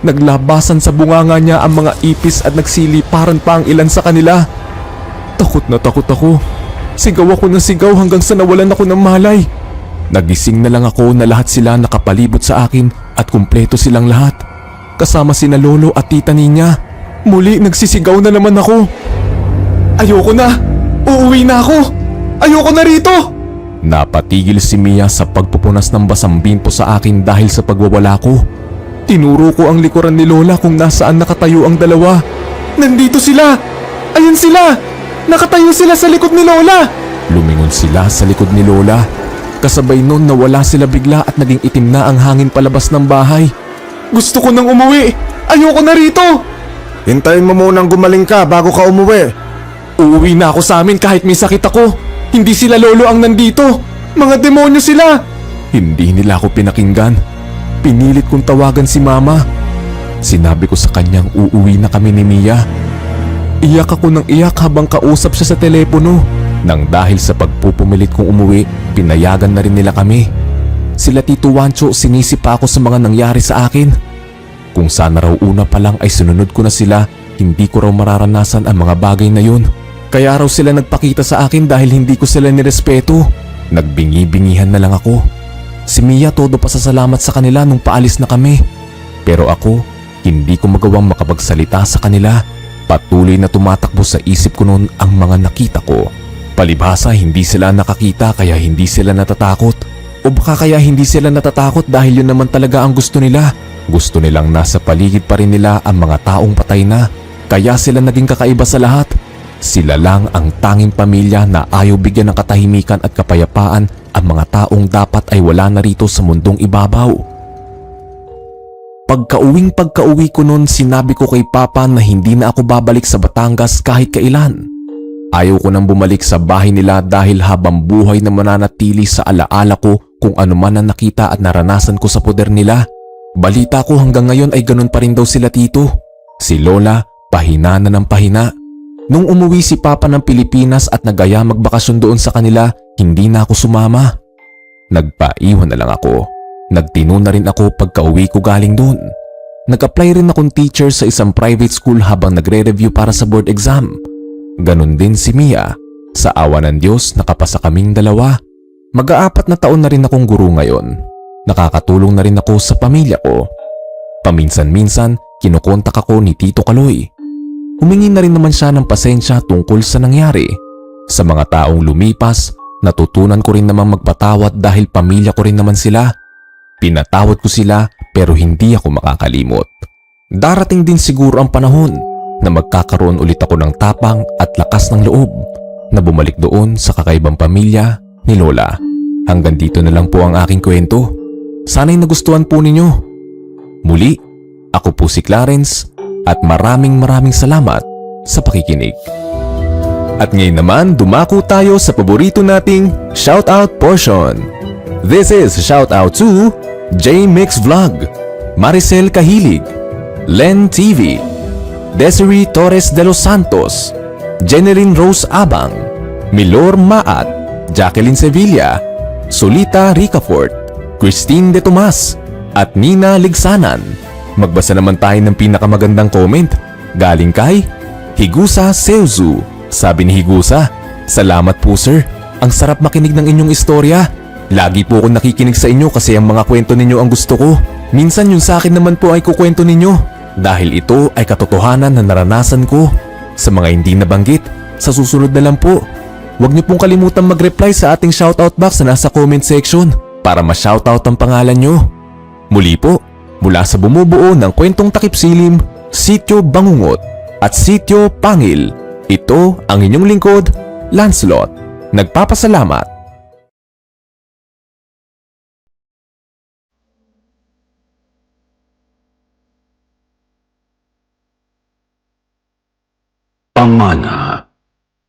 Naglabasan sa bunganga niya ang mga ipis at nagsiliparan pa ang ilan sa kanila. Takot na takot ako. Sigaw ako ng sigaw hanggang sa nawalan ako ng malay. Nagising na lang ako na lahat sila nakapalibot sa akin at kumpleto silang lahat. Kasama sina Lolo at Tita Ninya. Muli nagsisigaw na naman ako. Ayoko na! Uuwi na ako! Ayoko na rito! Napatigil si Mia sa pagpupunas ng basang bimpo sa akin dahil sa pagwawala ko. Tinuro ko ang likuran ni Lola kung nasaan nakatayo ang dalawa. Nandito sila! Ayan sila! Nakatayo sila sa likod ni Lola! Lumingon sila sa likod ni Lola. Kasabay nun nawala sila bigla at naging itim na ang hangin palabas ng bahay. Gusto ko nang umuwi! Ayoko na rito! Hintayin mo munang gumaling ka bago ka umuwi. Uuwi na ako sa amin kahit may sakit ako. Hindi sila Lolo ang nandito. Mga demonyo sila! Hindi nila ako pinakinggan. Pinilit kong tawagan si Mama. Sinabi ko sa kanyang uuwi na kami ni Mia. Iyak ako ng iyak habang kausap siya sa telepono. Nang dahil sa pagpupumilit kong umuwi, pinayagan na rin nila kami. Sila Tito Wancho sinisi pa ako sa mga nangyari sa akin. Kung sana raw una pa lang ay sununod ko na sila, hindi ko raw mararanasan ang mga bagay na yun. Kaya raw sila nagpakita sa akin dahil hindi ko sila nirespeto. Nagbingi-bingihan na lang ako. Si Mia todo pasasalamat sa kanila nung paalis na kami. Pero ako, hindi ko magawang makapagsalita sa kanila. Patuloy na tumatakbo sa isip ko noon ang mga nakita ko. Palibhasa hindi sila nakakita kaya hindi sila natatakot. O baka kaya hindi sila natatakot dahil yun naman talaga ang gusto nila. Gusto nilang nasa paligid pa rin nila ang mga taong patay na. Kaya sila naging kakaiba sa lahat. Sila lang ang tanging pamilya na ayaw bigyan ng katahimikan at kapayapaan ang mga taong dapat ay wala na rito sa mundong ibabaw. Pagka-uwi ko noon, sinabi ko kay Papa na hindi na ako babalik sa Batangas kahit kailan. Ayaw ko nang bumalik sa bahay nila dahil habang buhay na mananatili sa alaala ko kung ano man ang nakita at naranasan ko sa poder nila. Balita ko hanggang ngayon ay ganun pa rin daw sila tito. Si Lola, pahina na ng pahina. Nung umuwi si Papa ng Pilipinas at nagaya magbakasyon doon sa kanila, hindi na ako sumama. Nagpaiwan na lang ako. Nagtino na rin ako pagka-uwi ko galing doon. Nag-apply rin akong teacher sa isang private school habang nagre-review para sa board exam. Ganon din si Mia. Sa awa ng Diyos, nakapasa kaming dalawa. Mag-4 na taon na rin akong guro ngayon. nakakatulong na rin ako sa pamilya ko. Paminsan-minsan, kinukontak ako ni Tito Kaloy. Humingi na rin naman siya ng pasensya tungkol sa nangyari. Sa mga taong lumipas, natutunan ko rin namang magpatawad dahil pamilya ko rin naman sila. Pinatawad ko sila pero hindi ako makakalimot. Darating din siguro ang panahon na magkakaroon ulit ako ng tapang at lakas ng loob na bumalik doon sa kakaibang pamilya ni Lola. Hanggang dito na lang po ang aking kwento. Sana'y nagustuhan po ninyo. Muli, ako po si Clarence at maraming salamat sa pakikinig. At ngayon naman, dumako tayo sa paborito nating shoutout portion. This is shoutout to J-Mix Vlog, Maricel Kahilig, Len TV, Desiree Torres de los Santos, Jeneline Rose Abang, Milor Maat, Jacqueline Sevilla, Solita Ricafort, Christine De Tomas, at Nina Ligsanan. Magbasa naman tayo ng pinakamagandang comment galing kay Higusa Seuzu. Sabi ni Higusa, "Salamat po sir, ang sarap makinig ng inyong istorya. Lagi po akong nakikinig sa inyo kasi ang mga kwento ninyo ang gusto ko. Minsan yung sa akin naman po ay kukwento ninyo dahil ito ay katotohanan na naranasan ko. Sa mga hindi nabanggit, sa susunod na lang po. Huwag niyo pong kalimutan mag-reply sa ating shoutout box na nasa comment section para ma-shoutout ang pangalan nyo." Muli po, mula sa bumubuo ng kwentong takip silim, Sityo Bangungot at Sityo Pangil, ito ang inyong lingkod, Lancelot. Nagpapasalamat. Pamana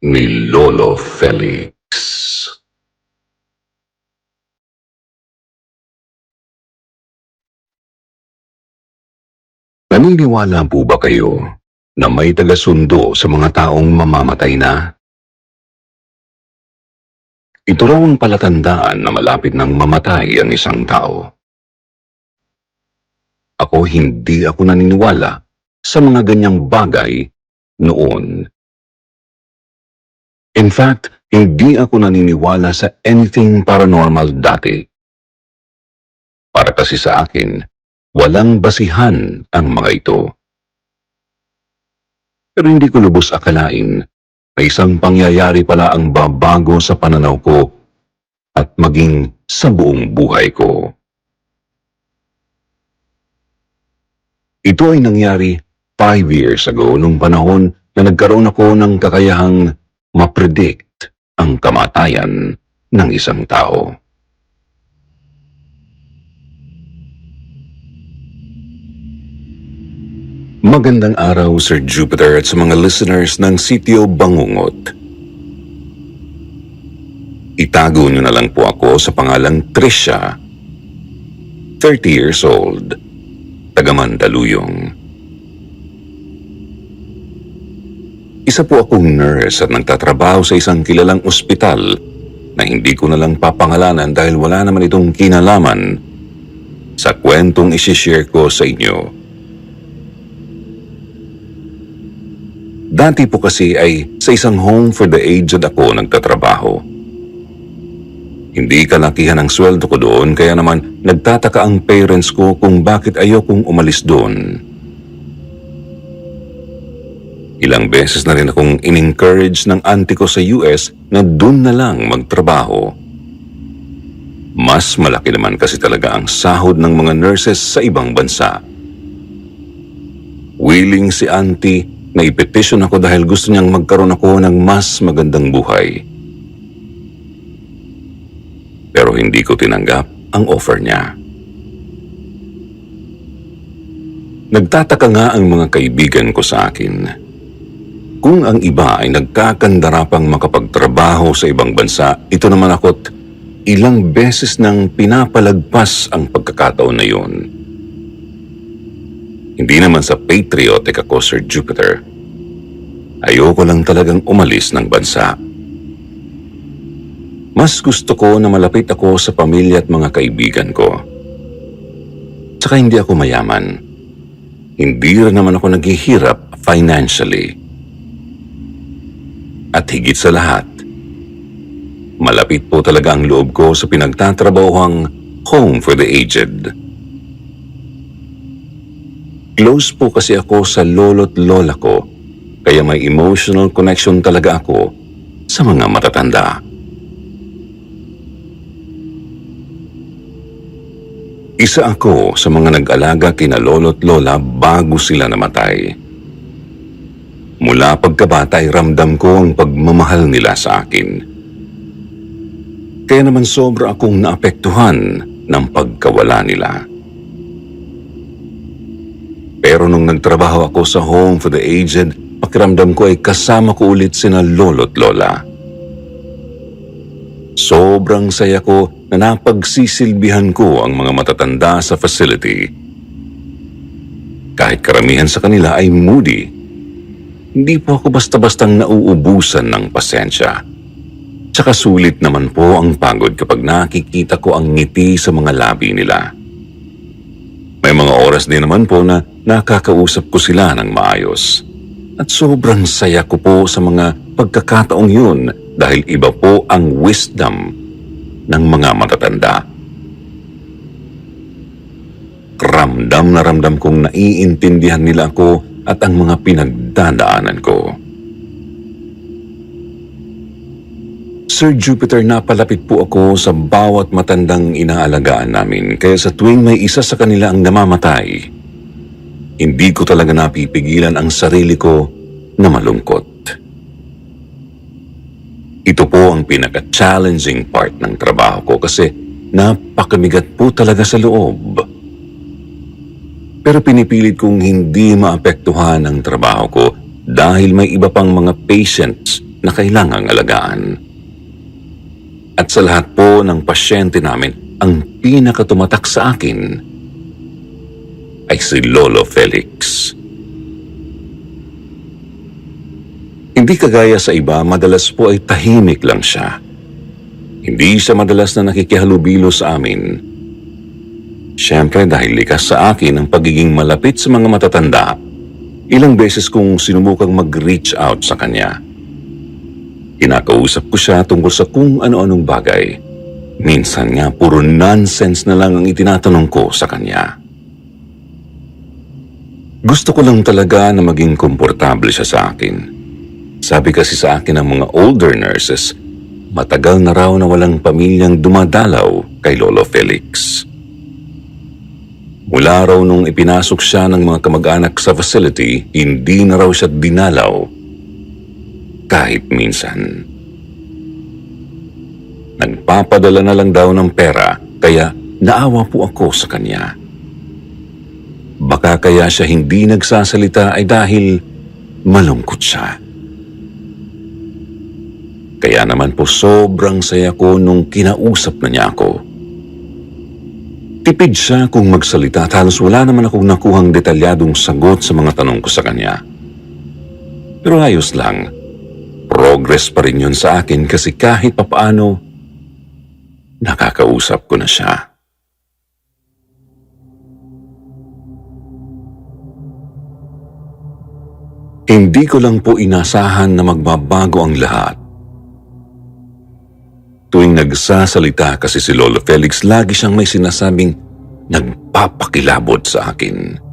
ni Lolo Felix. Naniniwala po ba kayo na may tagasundo sa mga taong mamamatay na? Ito raw ang palatandaan na malapit nang mamatay ang isang tao. Hindi ako naniniwala sa mga ganyang bagay noon. In fact, hindi ako naniniwala sa anything paranormal dati. Para kasi sa akin, walang basihan ang mga ito. Pero hindi ko lubos akalain na isang pangyayari pala ang babago sa pananaw ko at maging sa buong buhay ko. Ito ay nangyari 5 years ago nung panahon na nagkaroon ako ng kakayahang ma-predict ang kamatayan ng isang tao. Magandang araw, Sir Jupiter, at sa mga listeners ng Sityo Bangungot. Itago niyo na lang po ako sa pangalang Tricia, 30 years old, taga Mandaluyong. Isa po akong nurse at nagtatrabaho sa isang kilalang ospital na hindi ko na lang papangalanan dahil wala naman itong kinalaman sa kwentong isishare ko sa inyo. Dati po kasi ay sa isang home for the aged ako nagtatrabaho. Hindi kalakihan ang sweldo ko doon kaya naman nagtataka ang parents ko kung bakit ayokong umalis doon. Ilang beses na rin akong in-encourage ng auntie ko sa US na doon na lang magtrabaho. Mas malaki naman kasi talaga ang sahod ng mga nurses sa ibang bansa. Willing si auntie na ipetisyon ako dahil gusto niyang magkaroon ako ng mas magandang buhay. Pero hindi ko tinanggap ang offer niya. Nagtataka nga ang mga kaibigan ko sa akin. Kung ang iba ay nagkakandara pang makapagtrabaho sa ibang bansa, ito naman ako't ilang beses nang pinapalagpas ang pagkakataon na yun. Hindi naman sa patriotic ako, Sir Jupiter. Ayoko lang talagang umalis ng bansa. Mas gusto ko na malapit ako sa pamilya at mga kaibigan ko. Tsaka hindi ako mayaman. Hindi rin naman ako naghihirap financially. At higit sa lahat, malapit po talaga ang loob ko sa pinagtatrabahuhang home for the aged. Close po kasi ako sa lolo't lola ko, kaya may emotional connection talaga ako sa mga matatanda. Isa ako sa mga nag-alaga kina lolo't lola bago sila namatay. Mula pagkabata ay ramdam ko ang pagmamahal nila sa akin. Kaya naman sobra akong naapektuhan ng pagkawala nila. Pero nung nagtrabaho ako sa home for the aged, pakiramdam ko ay kasama ko ulit sina lolo't lola. Sobrang saya ko na napagsisilbihan ko ang mga matatanda sa facility. Kahit karamihan sa kanila ay moody, hindi po ako basta-bastang nauubusan ng pasensya. Tsaka sulit naman po ang pagod kapag nakikita ko ang ngiti sa mga labi nila. May mga oras din naman po na nakakausap ko sila ng maayos. At sobrang saya ko po sa mga pagkakataong yun dahil iba po ang wisdom ng mga matatanda. Ramdam na ramdam kong naiintindihan nila ako at ang mga pinagdadaanan ko. Sir Jupiter, napalapit po ako sa bawat matandang inaalagaan namin, kaya sa tuwing may isa sa kanila ang namamatay, hindi ko talaga napipigilan ang sarili ko na malungkot. Ito po ang pinaka-challenging part ng trabaho ko kasi napakamigat po talaga sa loob. Pero pinipilit kong hindi maapektuhan ang trabaho ko dahil may iba pang mga patients na kailangang alagaan. At sa lahat po ng pasyente namin, ang pinakatumatak sa akin ay si Lolo Felix. Hindi kagaya sa iba, madalas po ay tahimik lang siya. Hindi siya madalas na nakikihalubilo sa amin. Siyempre dahil likas sa akin ang pagiging malapit sa mga matatanda, ilang beses kong sinubukang mag-reach out sa kanya. Kinakausap ko siya tungkol sa kung ano-anong bagay. Minsan nga puro nonsense na lang ang itinatanong ko sa kanya. Gusto ko lang talaga na maging komportable siya sa akin. Sabi kasi sa akin ng mga older nurses, matagal na raw na walang pamilyang dumadalaw kay Lolo Felix. Mula raw nung ipinasok siya ng mga kamag-anak sa facility, hindi na raw siya dinalaw kahit minsan. Nagpapadala na lang daw ng pera, kaya naawa po ako sa kanya. Baka kaya siya hindi nagsasalita ay dahil malungkot siya. Kaya naman po sobrang saya ko nung kinausap na niya ako. Tipid siya kung magsalita at halos wala naman akong nakuhang detalyadong sagot sa mga tanong ko sa kanya. Pero ayos lang. Progress pa rin yun sa akin kasi kahit papaano, nakakausap ko na siya. Hindi ko lang po inasahan na magbabago ang lahat. Tuwing nagsasalita kasi si Lolo Felix, lagi siyang may sinasabing nagpapakilabot sa akin.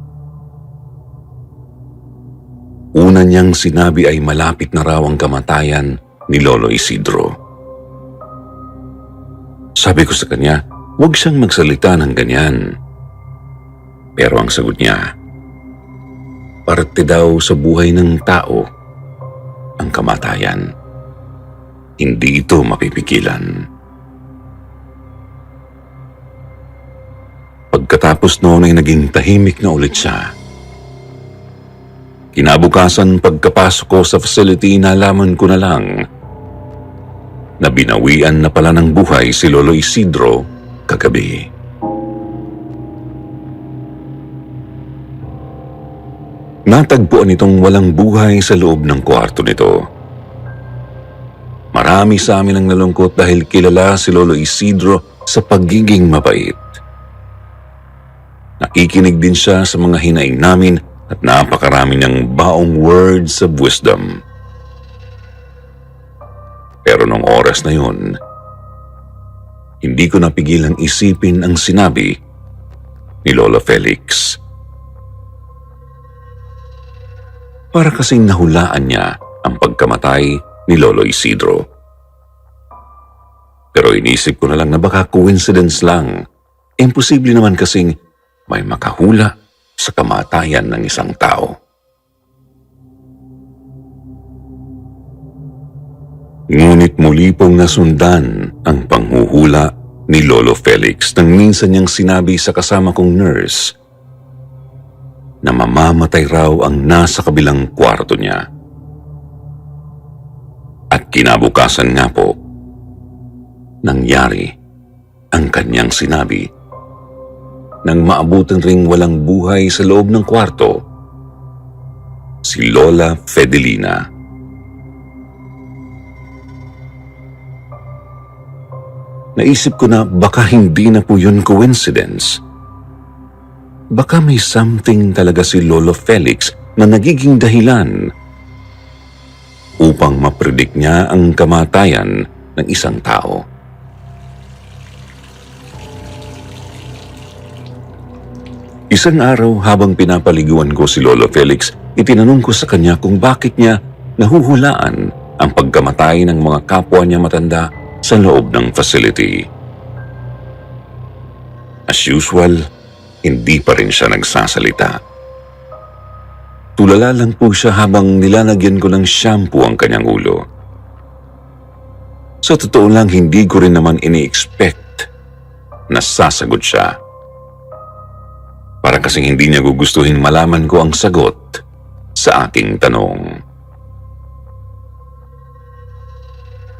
Una niyang sinabi ay malapit na raw ang kamatayan ni Lolo Isidro. Sabi ko sa kanya, huwag siyang magsalita ng ganyan. Pero ang sagot niya, parte daw sa buhay ng tao ang kamatayan. Hindi ito mapipigilan. Pagkatapos noon ay naging tahimik na ulit siya. Kinabukasan pagkapasok ko sa facility, nalaman ko na lang na binawian na pala ng buhay si Lolo Isidro kagabi. Natagpuan itong walang buhay sa loob ng kwarto nito. Marami sa amin ang nalungkot dahil kilala si Lolo Isidro sa pagiging mabait. Nakikinig din siya sa mga hinaing namin at napakarami niyang baong words of wisdom. Pero nung oras na yun, hindi ko napigilang isipin ang sinabi ni Lolo Felix. Para kasing nahulaan niya ang pagkamatay ni Lolo Isidro. Pero inisip ko na lang na baka coincidence lang. Imposible naman kasing may makahula sa kamatayan ng isang tao. Ngunit muli pong nasundan ang panghuhula ni Lolo Felix nang minsan niyang sinabi sa kasama kong nurse na mamamatay raw ang nasa kabilang kwarto niya. At kinabukasan nga po, nangyari ang kanyang sinabi nang maabutan ring walang buhay sa loob ng kwarto si Lola Fedelina. Naisip ko na baka hindi na po yun coincidence. Baka may something talaga si Lolo Felix na nagiging dahilan upang mapredict niya ang kamatayan ng isang tao. Isang araw habang pinapaliguan ko si Lolo Felix, itinanong ko sa kanya kung bakit niya nahuhulaan ang pagkamatay ng mga kapwa niya matanda sa loob ng facility. As usual, hindi pa rin siya nagsasalita. Tulala lang po siya habang nilalagyan ko ng shampoo ang kanyang ulo. Sa totoo lang, hindi ko rin naman ini-expect na sasagot siya. Para kasing hindi niya gugustuhin malaman ko ang sagot sa aking tanong.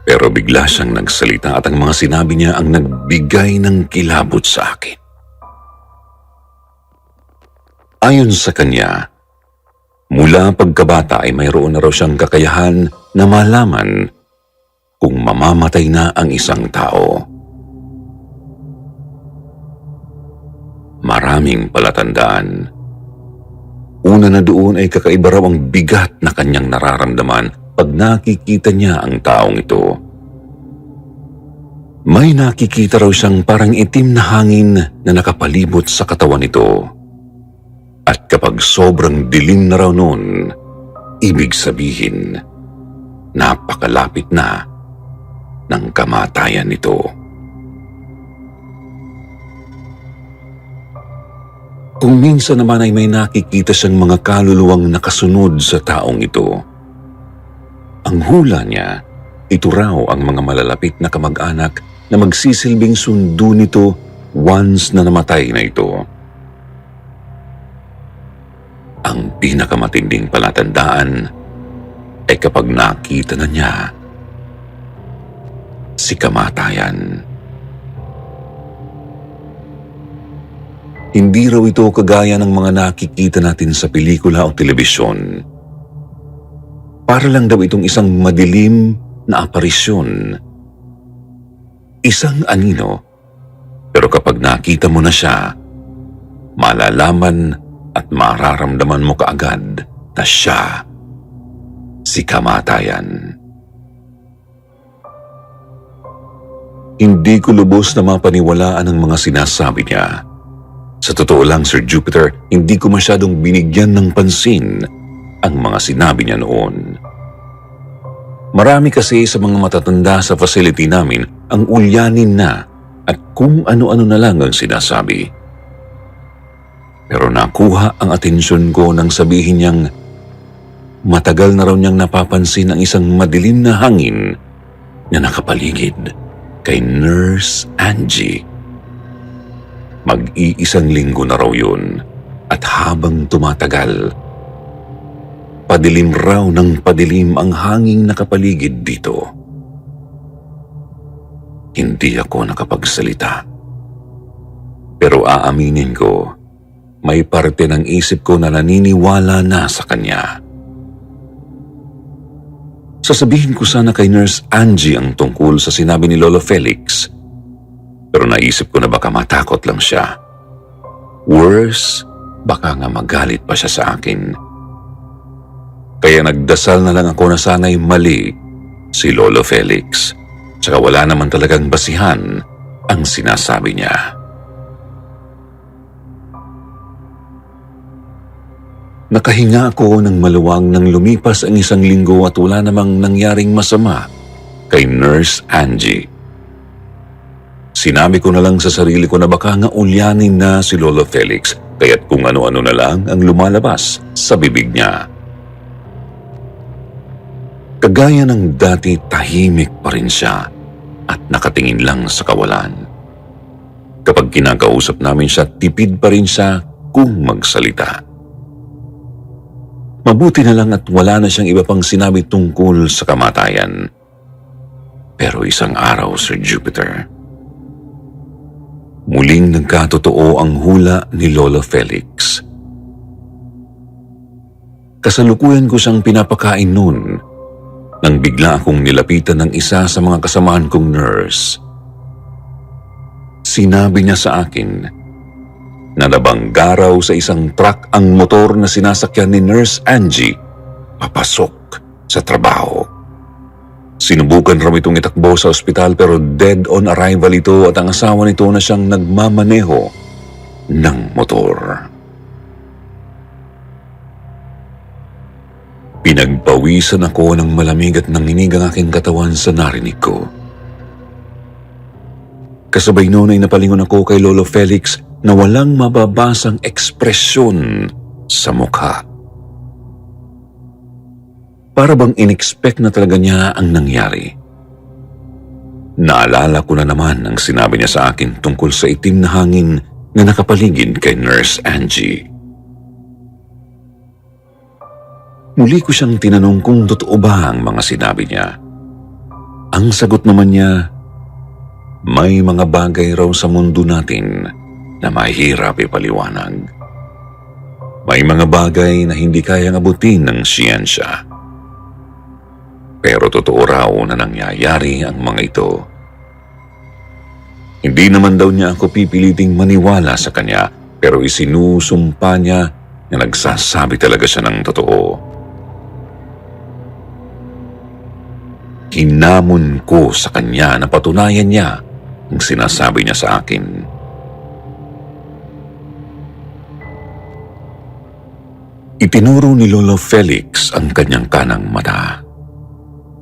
Pero bigla siyang nagsalita at ang mga sinabi niya ang nagbigay ng kilabot sa akin. Ayon sa kanya, mula pagkabata ay mayroon na raw siyang kakayahan na malaman kung mamamatay na ang isang tao. Maraming palatandaan. Una na doon ay kakaiba raw ang bigat na kanyang nararamdaman pag nakikita niya ang taong ito. May nakikita raw siyang parang itim na hangin na nakapalibot sa katawan nito. At kapag sobrang dilim na raw noon, ibig sabihin, napakalapit na ng kamatayan nito. Kung minsan naman ay may nakikita siyang mga kaluluwang nakasunod sa taong ito. Ang hula niya, ito raw ang mga malalapit na kamag-anak na magsisilbing sundo nito once na namatay na ito. Ang pinakamatinding palatandaan ay kapag nakita na niya si kamatayan. Hindi raw ito kagaya ng mga nakikita natin sa pelikula o telebisyon. Para lang daw itong isang madilim na aparisyon. Isang anino, pero kapag nakita mo na siya, malalaman at mararamdaman mo kaagad na siya si kamatayan. Hindi ko lubos na mapaniwalaan ang mga sinasabi niya. Sa totoo lang, Sir Jupiter, hindi ko masyadong binigyan ng pansin ang mga sinabi niya noon. Marami kasi sa mga matatanda sa facility namin ang ulyanin na at kung ano-ano na lang ang sinasabi. Pero nakuha ang atensyon ko nang sabihin niyang matagal na raw niyang napapansin ang isang madilim na hangin na nakapaligid kay Nurse Angie. Mag-iisang linggo na raw yun at habang tumatagal, padilim raw ng padilim ang hanging nakapaligid dito. Hindi ako nakapagsalita. Pero aaminin ko, may parte ng isip ko na naniniwala na sa kanya. Sasabihin ko sana kay Nurse Angie ang tungkol sa sinabi ni Lolo Felix, pero naisip ko na baka matakot lang siya. Worse, baka nga magalit pa siya sa akin. Kaya nagdasal na lang ako na sana'y mali si Lolo Felix. Tsaka wala naman talagang basihan ang sinasabi niya. Nakahinga ako ng maluwang nang lumipas ang 1 linggo at wala namang nangyaring masama kay Nurse Angie. Sinabi ko na lang sa sarili ko na baka nga ulyanin na si Lolo Felix, kaya't kung ano-ano na lang ang lumalabas sa bibig niya. Kagaya ng dati, tahimik pa rin siya at nakatingin lang sa kawalan. Kapag kinakausap namin siya, tipid pa rin siya kung magsalita. Mabuti na lang at wala na siyang iba pang sinabi tungkol sa kamatayan. Pero isang araw, Sir Jupiter, muling nagkatotoo ang hula ni Lolo Felix. Kasalukuyan ko siyang pinapakain noon nang bigla akong nilapitan ng isa sa mga kasamahan kong nurse. Sinabi niya sa akin na nabangga raw sa isang truck ang motor na sinasakyan ni Nurse Angie papasok sa trabaho. Sinubukan raw itong itakbo sa ospital pero dead on arrival ito at ang asawa nito na siyang nagmamaneho ng motor. Pinagpawisan ako ng malamig at nanginig ang aking katawan sa narinig ko. Kasabay noon ay napalingon ako kay Lolo Felix na walang mababasang ekspresyon sa mukha. Para bang in-expect na talaga niya ang nangyari. Naalala ko na naman ang sinabi niya sa akin tungkol sa itim na hangin na nakapaligid kay Nurse Angie. Muli ko siyang tinanong kung totoo ba ang mga sinabi niya. Ang sagot naman niya, may mga bagay raw sa mundo natin na mahirap ipaliwanag. May mga bagay na hindi kayang abutin ng siyensya. Pero totoo raw na nangyayari ang mga ito. Hindi naman daw niya ako pipiliting maniwala sa kanya, pero isinusumpa niya na nagsasabi talaga siya ng totoo. Hinamon ko sa kanya na patunayan niya ang sinasabi niya sa akin. Itinuro ni Lolo Felix ang kanyang kanang mata.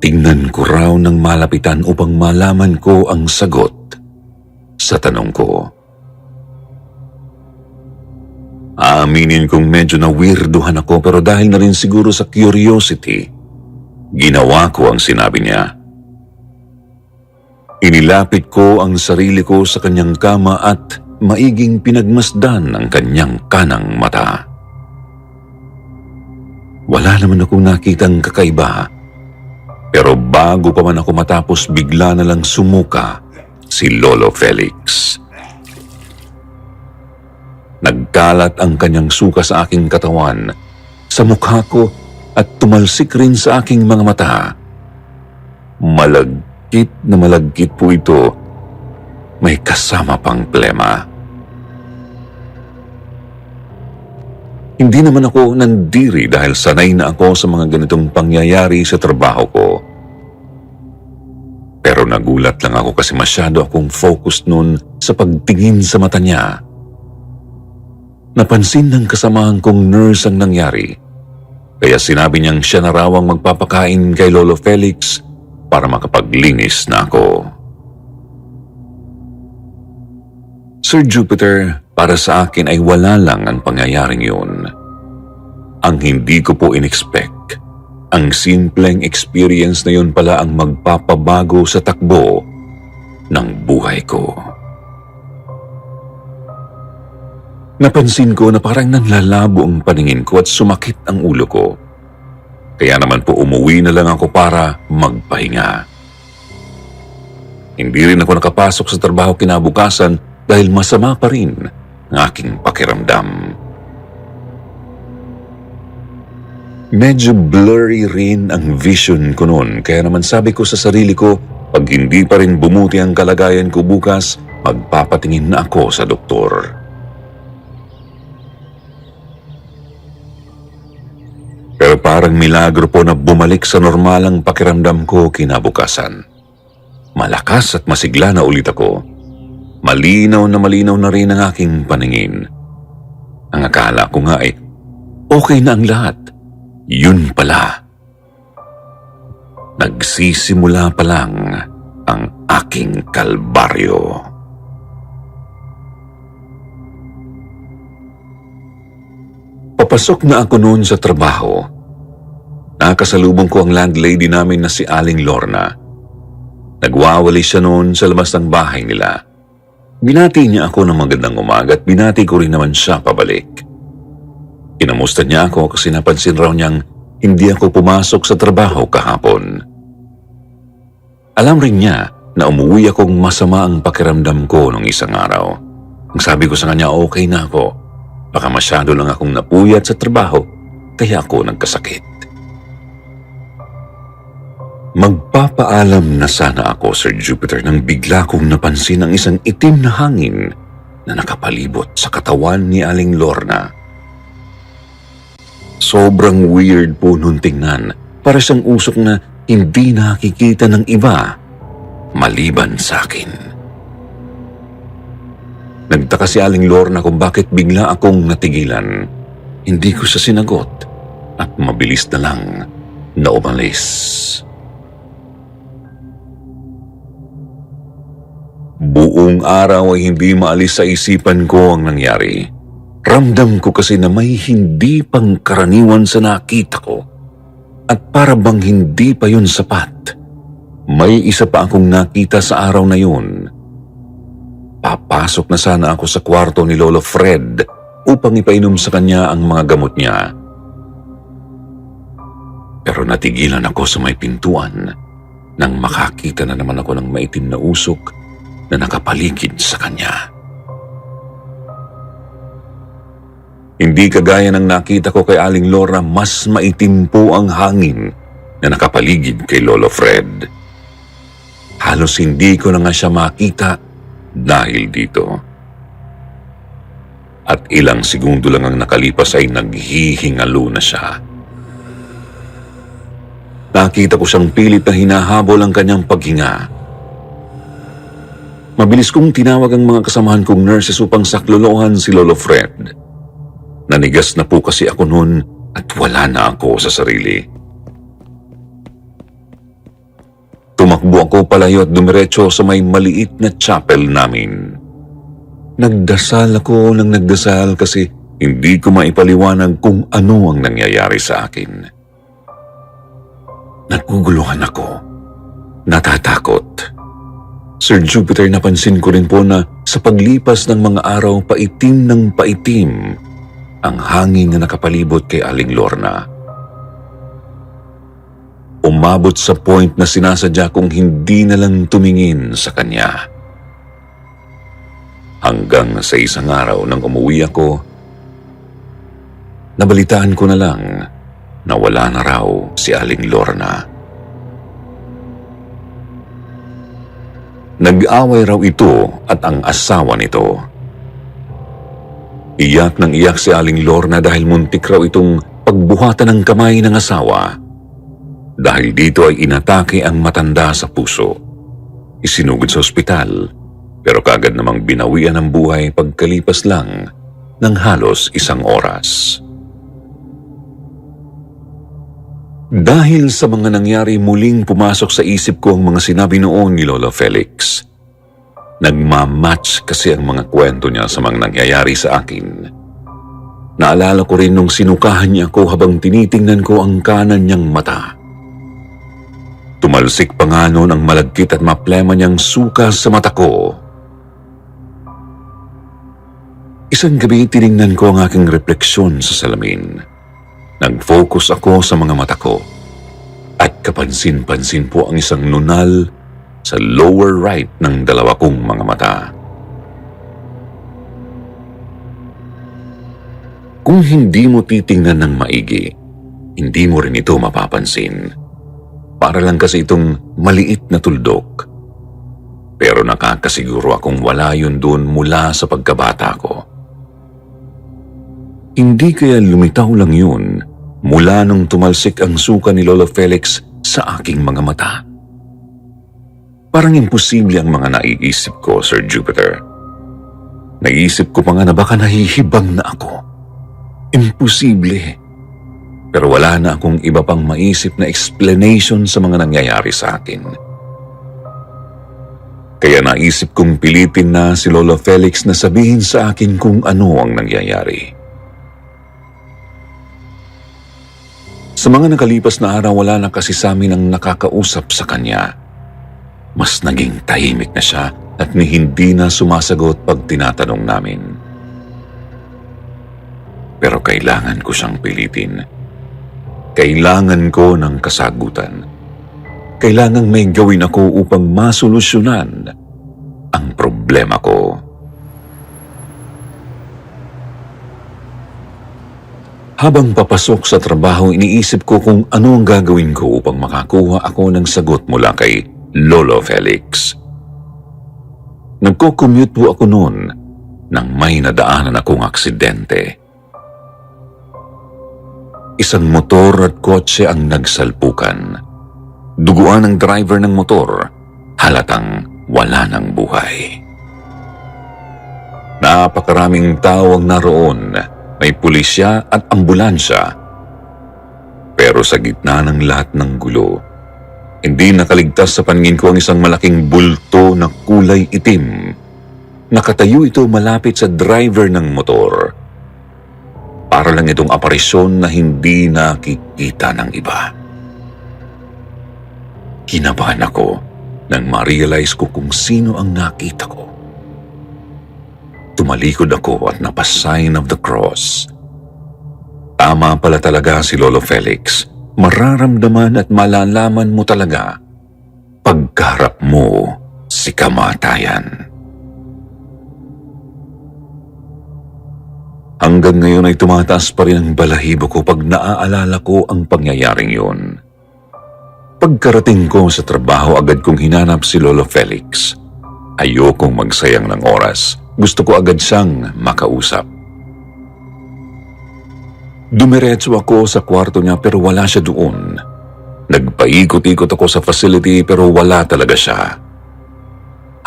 Tingnan ko raw ng malapitan upang malaman ko ang sagot sa tanong ko. Aaminin kong medyo na-weirduhan ako pero dahil na rin siguro sa curiosity, ginawa ko ang sinabi niya. Inilapit ko ang sarili ko sa kanyang kama at maiging pinagmasdan ang kanyang kanang mata. Wala naman akong nakitang kakaiba, pero bago pa man ako matapos bigla na lang sumuka si Lolo Felix. Nagkalat ang kanyang suka sa aking katawan, sa mukha ko at tumalsik rin sa aking mga mata. Malagkit po ito, may kasama pang plema. Hindi naman ako nandiri dahil sanay na ako sa mga ganitong pangyayari sa trabaho ko. Pero nagulat lang ako kasi masyado akong focused noon sa pagtingin sa mata niya. Napansin ng kasamahan kong nurse ang nangyari, kaya sinabi niyang siya na raw ang magpapakain kay Lolo Felix para makapaglinis na ako. Sir Jupiter, para sa akin ay wala lang ang pangyayaring yun. Ang hindi ko po in-expect, ang simpleng experience na yun pala ang magpapabago sa takbo ng buhay ko. Napansin ko na parang nanlalabo ang paningin ko at sumakit ang ulo ko. Kaya naman po umuwi na lang ako para magpahinga. Hindi rin ako nakapasok sa trabaho kinabukasan dahil masama pa rin ang aking pakiramdam. Medyo blurry rin ang vision ko noon, kaya naman sabi ko sa sarili ko, pag hindi pa rin bumuti ang kalagayan ko bukas, magpapatingin na ako sa doktor. Pero parang milagro po na bumalik sa normal ang pakiramdam ko kinabukasan. Malakas at masigla na ulit ako. malinaw na rin ang aking paningin. Ang akala ko nga okay na ang lahat. Yun pala. Nagsisimula pa lang ang aking kalbaryo. Papasok na ako noon sa trabaho. Nakasalubong ko ang landlady namin na si Aling Lorna. Nagwawali siya noon sa labas ng bahay nila. Binati niya ako ng magandang umaga at binati ko rin naman siya pabalik. Kinamusta niya ako kasi napansin raw niyang hindi ako pumasok sa trabaho kahapon. Alam rin niya na umuwi akong masama ang pakiramdam ko nung isang araw. Ang sabi ko sa kanya, okay na ako. Baka masyado lang akong napuyat sa trabaho kaya ako nagkasakit. Magpapaalam na sana ako, Sir Jupiter, nang bigla kong napansin ang isang itim na hangin na nakapalibot sa katawan ni Aling Lorna. Sobrang weird po nung tingnan. Para siyang usok na hindi nakikita ng iba maliban sa akin. Nagtaka si Aling Lorna kung bakit bigla akong natigilan. Hindi ko siya sinagot at mabilis na lang na umalis. Buong araw ay hindi maalis sa isipan ko ang nangyari. Ramdam ko kasi na may hindi pangkaraniwan sa nakita ko. At para bang hindi pa yun sapat, may isa pa akong nakita sa araw na yun. Papasok na sana ako sa kwarto ni Lolo Fred upang ipainom sa kanya ang mga gamot niya. Pero natigilan ako sa may pintuan nang makakita na naman ako ng maitim na usok na nakapaligid sa kanya. Hindi kagaya ng nakita ko kay Aling Lorna, mas maitim po ang hangin na nakapaligid kay Lolo Fred. Halos hindi ko na nga siya makita dahil dito. At ilang segundo lang ang nakalipas ay naghihingalo na siya. Nakita ko siyang pilit na hinahabol ang kanyang paghinga. Mabilis kong tinawag ang mga kasamahan kong nurses upang saklolohan si Lolo Fred. Nanigas na po kasi ako noon at wala na ako sa sarili. Tumakbo ako palayo at dumiretso sa may maliit na chapel namin. Nagdasal ako ng nagdasal kasi hindi ko maipaliwanag kung ano ang nangyayari sa akin. Naguguluhan ako. Natatakot. Sir Jupiter, napansin ko rin po na sa paglipas ng mga araw, paitim ng paitim ang hangin na nakapalibot kay Aling Lorna. Umabot sa point na sinasadya kong hindi na lang tumingin sa kanya. Hanggang sa isang araw nang umuwi ako, nabalitaan ko na lang na wala na raw si Aling Lorna. Nag-away raw ito at ang asawa nito. Iyak ng iyak si Aling Lorna dahil muntik raw itong pagbuhatan ng kamay ng asawa. Dahil dito ay inatake ang matanda sa puso. Isinugod sa ospital, pero kaagad namang binawian ng buhay pagkalipas lang ng halos 1 oras. Dahil sa mga nangyari, muling pumasok sa isip ko ang mga sinabi noon ni Lolo Felix. Nagmamatch kasi ang mga kwento niya sa mga nangyayari sa akin. Naalala ko rin nung sinukahan niya ako habang tinitingnan ko ang kanan niyang mata. Tumalsik pa nga noon ang malagkit at maplema niyang suka sa mata ko. Isang gabi tiningnan ko ang aking refleksyon sa salamin. Nag-focus ako sa mga mata ko at kapansin-pansin po ang isang nunal sa lower right ng 2 kong mga mata. Kung hindi mo titingnan ng maigi, hindi mo rin ito mapapansin. Para lang kasi itong maliit na tuldok. Pero nakakasiguro akong wala yun doon mula sa pagkabata ko. Hindi kaya lumitaw lang yun mula nung tumalsik ang suka ni Lolo Felix sa aking mga mata. Parang imposible ang mga naiisip ko, Sir Jupiter. Naisip ko pa nga na baka nahihibang na ako. Imposible. Pero wala na akong iba pang maisip na explanation sa mga nangyayari sa akin. Kaya naisip kong pilitin na si Lolo Felix na sabihin sa akin kung ano ang nangyayari. Sa mga nakalipas na araw, wala na kasi sa amin ang nakakausap sa kanya. Mas naging tahimik na siya at hindi na sumasagot pag tinatanong namin. Pero kailangan ko siyang pilitin. Kailangan ko ng kasagutan. Kailangang may gawin ako upang masolusyonan ang problema ko. Habang papasok sa trabaho, iniisip ko kung ano ang gagawin ko upang makakuha ako ng sagot mula kay Lolo Felix. Nagko-commute po ako noon nang may nadaanan akong aksidente. Isang motor at kotse ang nagsalpukan. Duguan ang driver ng motor, halatang wala ng buhay. Napakaraming tao ang naroon. May pulisya at ambulansya. Pero sa gitna ng lahat ng gulo, hindi nakaligtas sa paningin ko ang isang malaking bulto na kulay itim. Nakatayo ito malapit sa driver ng motor. Para lang itong aparisyon na hindi nakikita ng iba. Kinabahan ako nang ma-realize ko kung sino ang nakita ko. Tumalikod ako at napasign of the cross. Tama pala talaga si Lolo Felix. Mararamdaman at malalaman mo talaga pagkaharap mo si kamatayan. Hanggang ngayon ay tumataas pa rin ang balahibo ko pag naaalala ko ang pangyayaring yun. Pagkarating ko sa trabaho, agad kong hinanap si Lolo Felix. Ayokong magsayang ng oras. Gusto ko agad siyang makausap. Dumiretso ako sa kwarto niya pero wala siya doon. Nagpaikot-ikot ako sa facility pero wala talaga siya.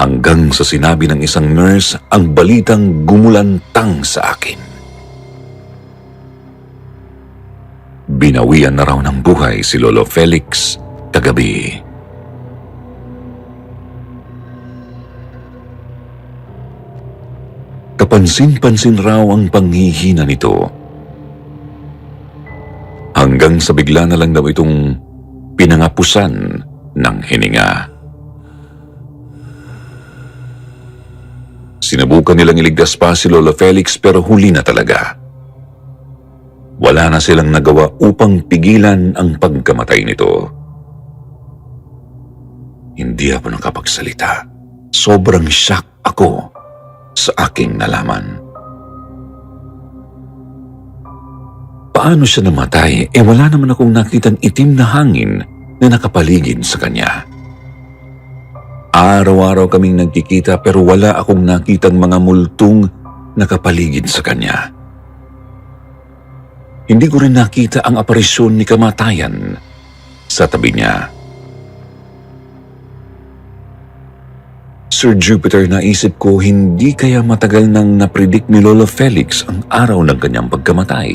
Hanggang sa sinabi ng isang nurse ang balitang gumulantang sa akin. Binawian na raw ng buhay si Lolo Felix kagabi. Kapansin-pansin raw ang panghihina nito. Hanggang sa bigla na lang daw itong pinangapusan ng hininga. Sinubukan nilang iligtas pa si Lolo Felix pero huli na talaga. Wala na silang nagawa upang pigilan ang pagkamatay nito. Hindi ako nakapagsalita. Sobrang shock ako sa aking nalaman. Paano siya namatay? Wala naman akong nakitang itim na hangin na nakapaligid sa kanya. Araw-araw kaming nagkikita pero wala akong nakitang mga multong nakapaligid sa kanya. Hindi ko rin nakita ang aparisyon ni kamatayan sa tabi niya. Sir Jupiter, naisip ko hindi kaya matagal nang napredict ni Lolo Felix ang araw ng kanyang pagkamatay.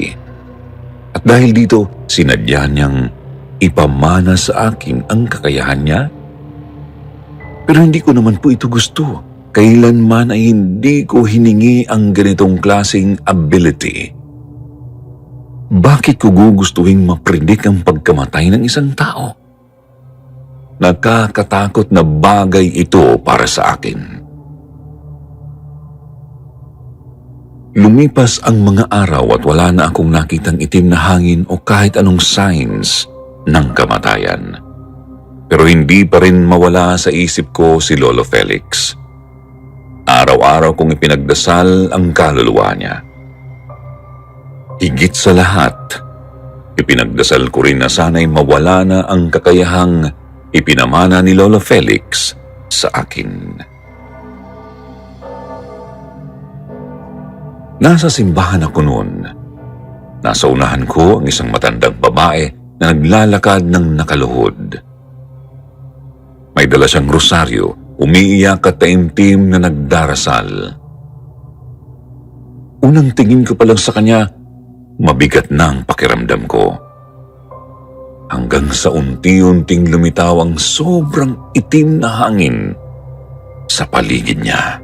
At dahil dito, sinadya niyang ipamana sa akin ang kakayahan niya. Pero hindi ko naman po ito gusto. Kailanman ay hindi ko hiningi ang ganitong klaseng ability. Bakit ko gugustuhin mapredict ang pagkamatay ng isang tao? Nakakatakot na bagay ito para sa akin. Lumipas ang mga araw at wala na akong nakitang itim na hangin o kahit anong signs ng kamatayan. Pero hindi pa rin mawala sa isip ko si Lolo Felix. Araw-araw kong ipinagdasal ang kaluluwa niya. Higit sa lahat, ipinagdasal ko rin na sana'y mawala na ang kakayahang ipinamana ni Lolo Felix sa akin. Nasa simbahan ako noon. Nasa unahan ko ang isang matandang babae na naglalakad ng nakaluhod. May dala siyang rosaryo, umiiyak at taimtim na nagdarasal. unang tingin ko pa lang sa kanya, mabigat na ang pakiramdam ko. Hanggang sa unti-unting lumitaw ang sobrang itim na hangin sa paligid niya.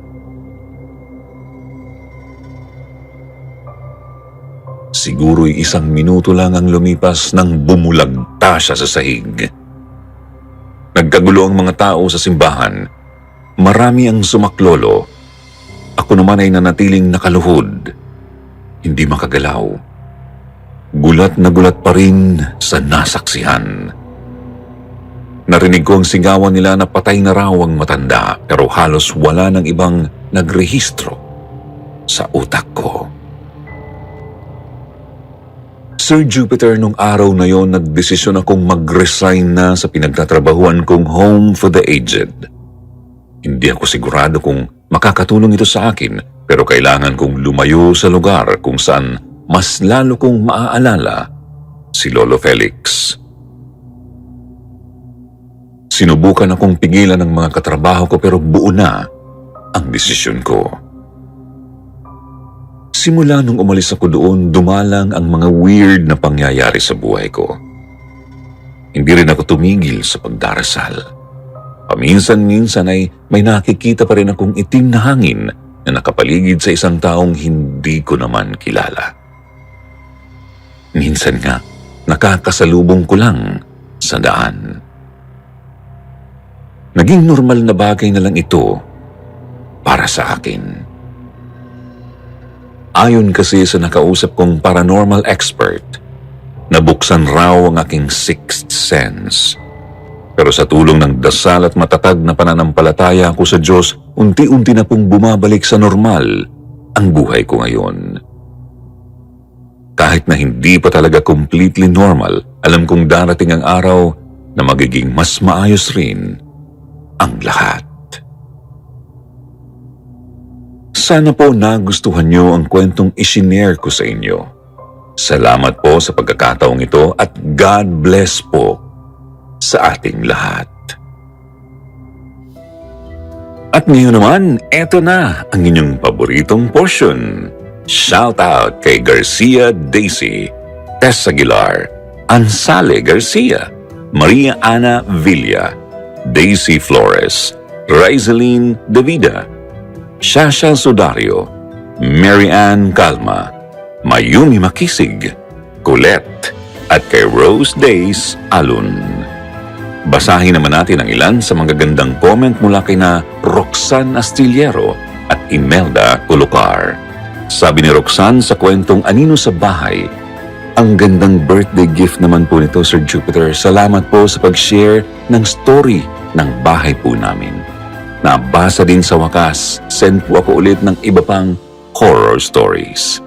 Siguro'y 1 minuto lang ang lumipas nang bumulagta siya sa sahig. Nagkagulo ang mga tao sa simbahan. Marami ang sumaklolo. Ako naman ay nanatiling nakaluhod. Hindi makagalaw. Gulat na gulat pa rin sa nasaksihan. Narinig ko ang sigawan nila na patay na raw ang matanda, pero halos wala ng ibang nagrehistro sa utak ko. Sir Jupiter, nung araw na yon, nagdesisyon akong mag-resign na sa pinagtatrabahuan kong Home for the Aged. Hindi ako sigurado kung makakatulong ito sa akin, pero kailangan kong lumayo sa lugar kung saan mas lalo kong maaalala si Lolo Felix. Sinubukan akong pigilan ng mga katrabaho ko pero buo na ang desisyon ko. Simula nung umalis ako doon, dumalang ang mga weird na pangyayari sa buhay ko. Hindi rin ako tumigil sa pagdarasal. Paminsan-minsan ay may nakikita pa rin akong itim na hangin na nakapaligid sa isang taong hindi ko naman kilala. Minsan nga, nakakasalubong ko lang sa daan. Naging normal na bagay na lang ito para sa akin. Ayon kasi sa nakausap kong paranormal expert, nabuksan raw ang aking sixth sense. Pero sa tulong ng dasal at matatag na pananampalataya ko sa Diyos, unti-unti na pong bumabalik sa normal ang buhay ko ngayon. Kahit na hindi pa talaga completely normal, alam kong darating ang araw na magiging mas maayos rin ang lahat. Sana po nagustuhan niyo ang kwentong isinare ko sa inyo. Salamat po sa pagkakataong ito at God bless po sa ating lahat. At ngayon naman, eto na ang inyong paboritong portion. Shout out kay Garcia Daisy, Tess Aguilar, Ansale Garcia, Maria Ana Villa, Daisy Flores, Rizaline Davida, Shasha Sudario, Mary Ann Calma, Mayumi Makisig, Colette, at kay Rose Days Alun. Basahin naman natin ang ilan sa mga gandang comment mula kay na Roxanne Astillero at Imelda Culucar. Sabi ni Roxanne sa kwentong Anino sa Bahay, ang gandang birthday gift naman po nito, Sir Jupiter. Salamat po sa pag-share ng story ng bahay po namin. Nabasa din sa wakas, send po ako ulit ng iba pang horror stories.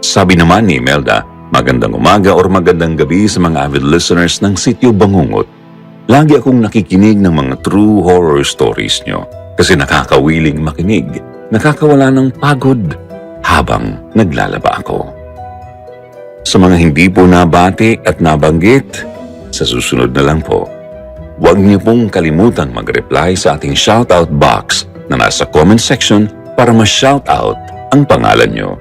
Sabi naman ni Imelda, magandang umaga or magandang gabi sa mga avid listeners ng Sityo Bangungot. Lagi akong nakikinig ng mga true horror stories nyo kasi nakakawiling makinig, nakakawala ng pagod habang naglalaba ako. Sa mga hindi po nabati at nabanggit, sa susunod na lang po, huwag niyo pong kalimutang mag-reply sa ating shoutout box na nasa comment section para ma-shoutout ang pangalan nyo.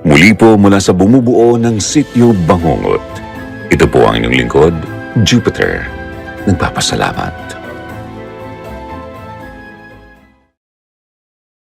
Muli po mula sa bumubuo ng Sityo Bangungot. Ito po ang inyong lingkod, Jupiter. Nagpapasalamat.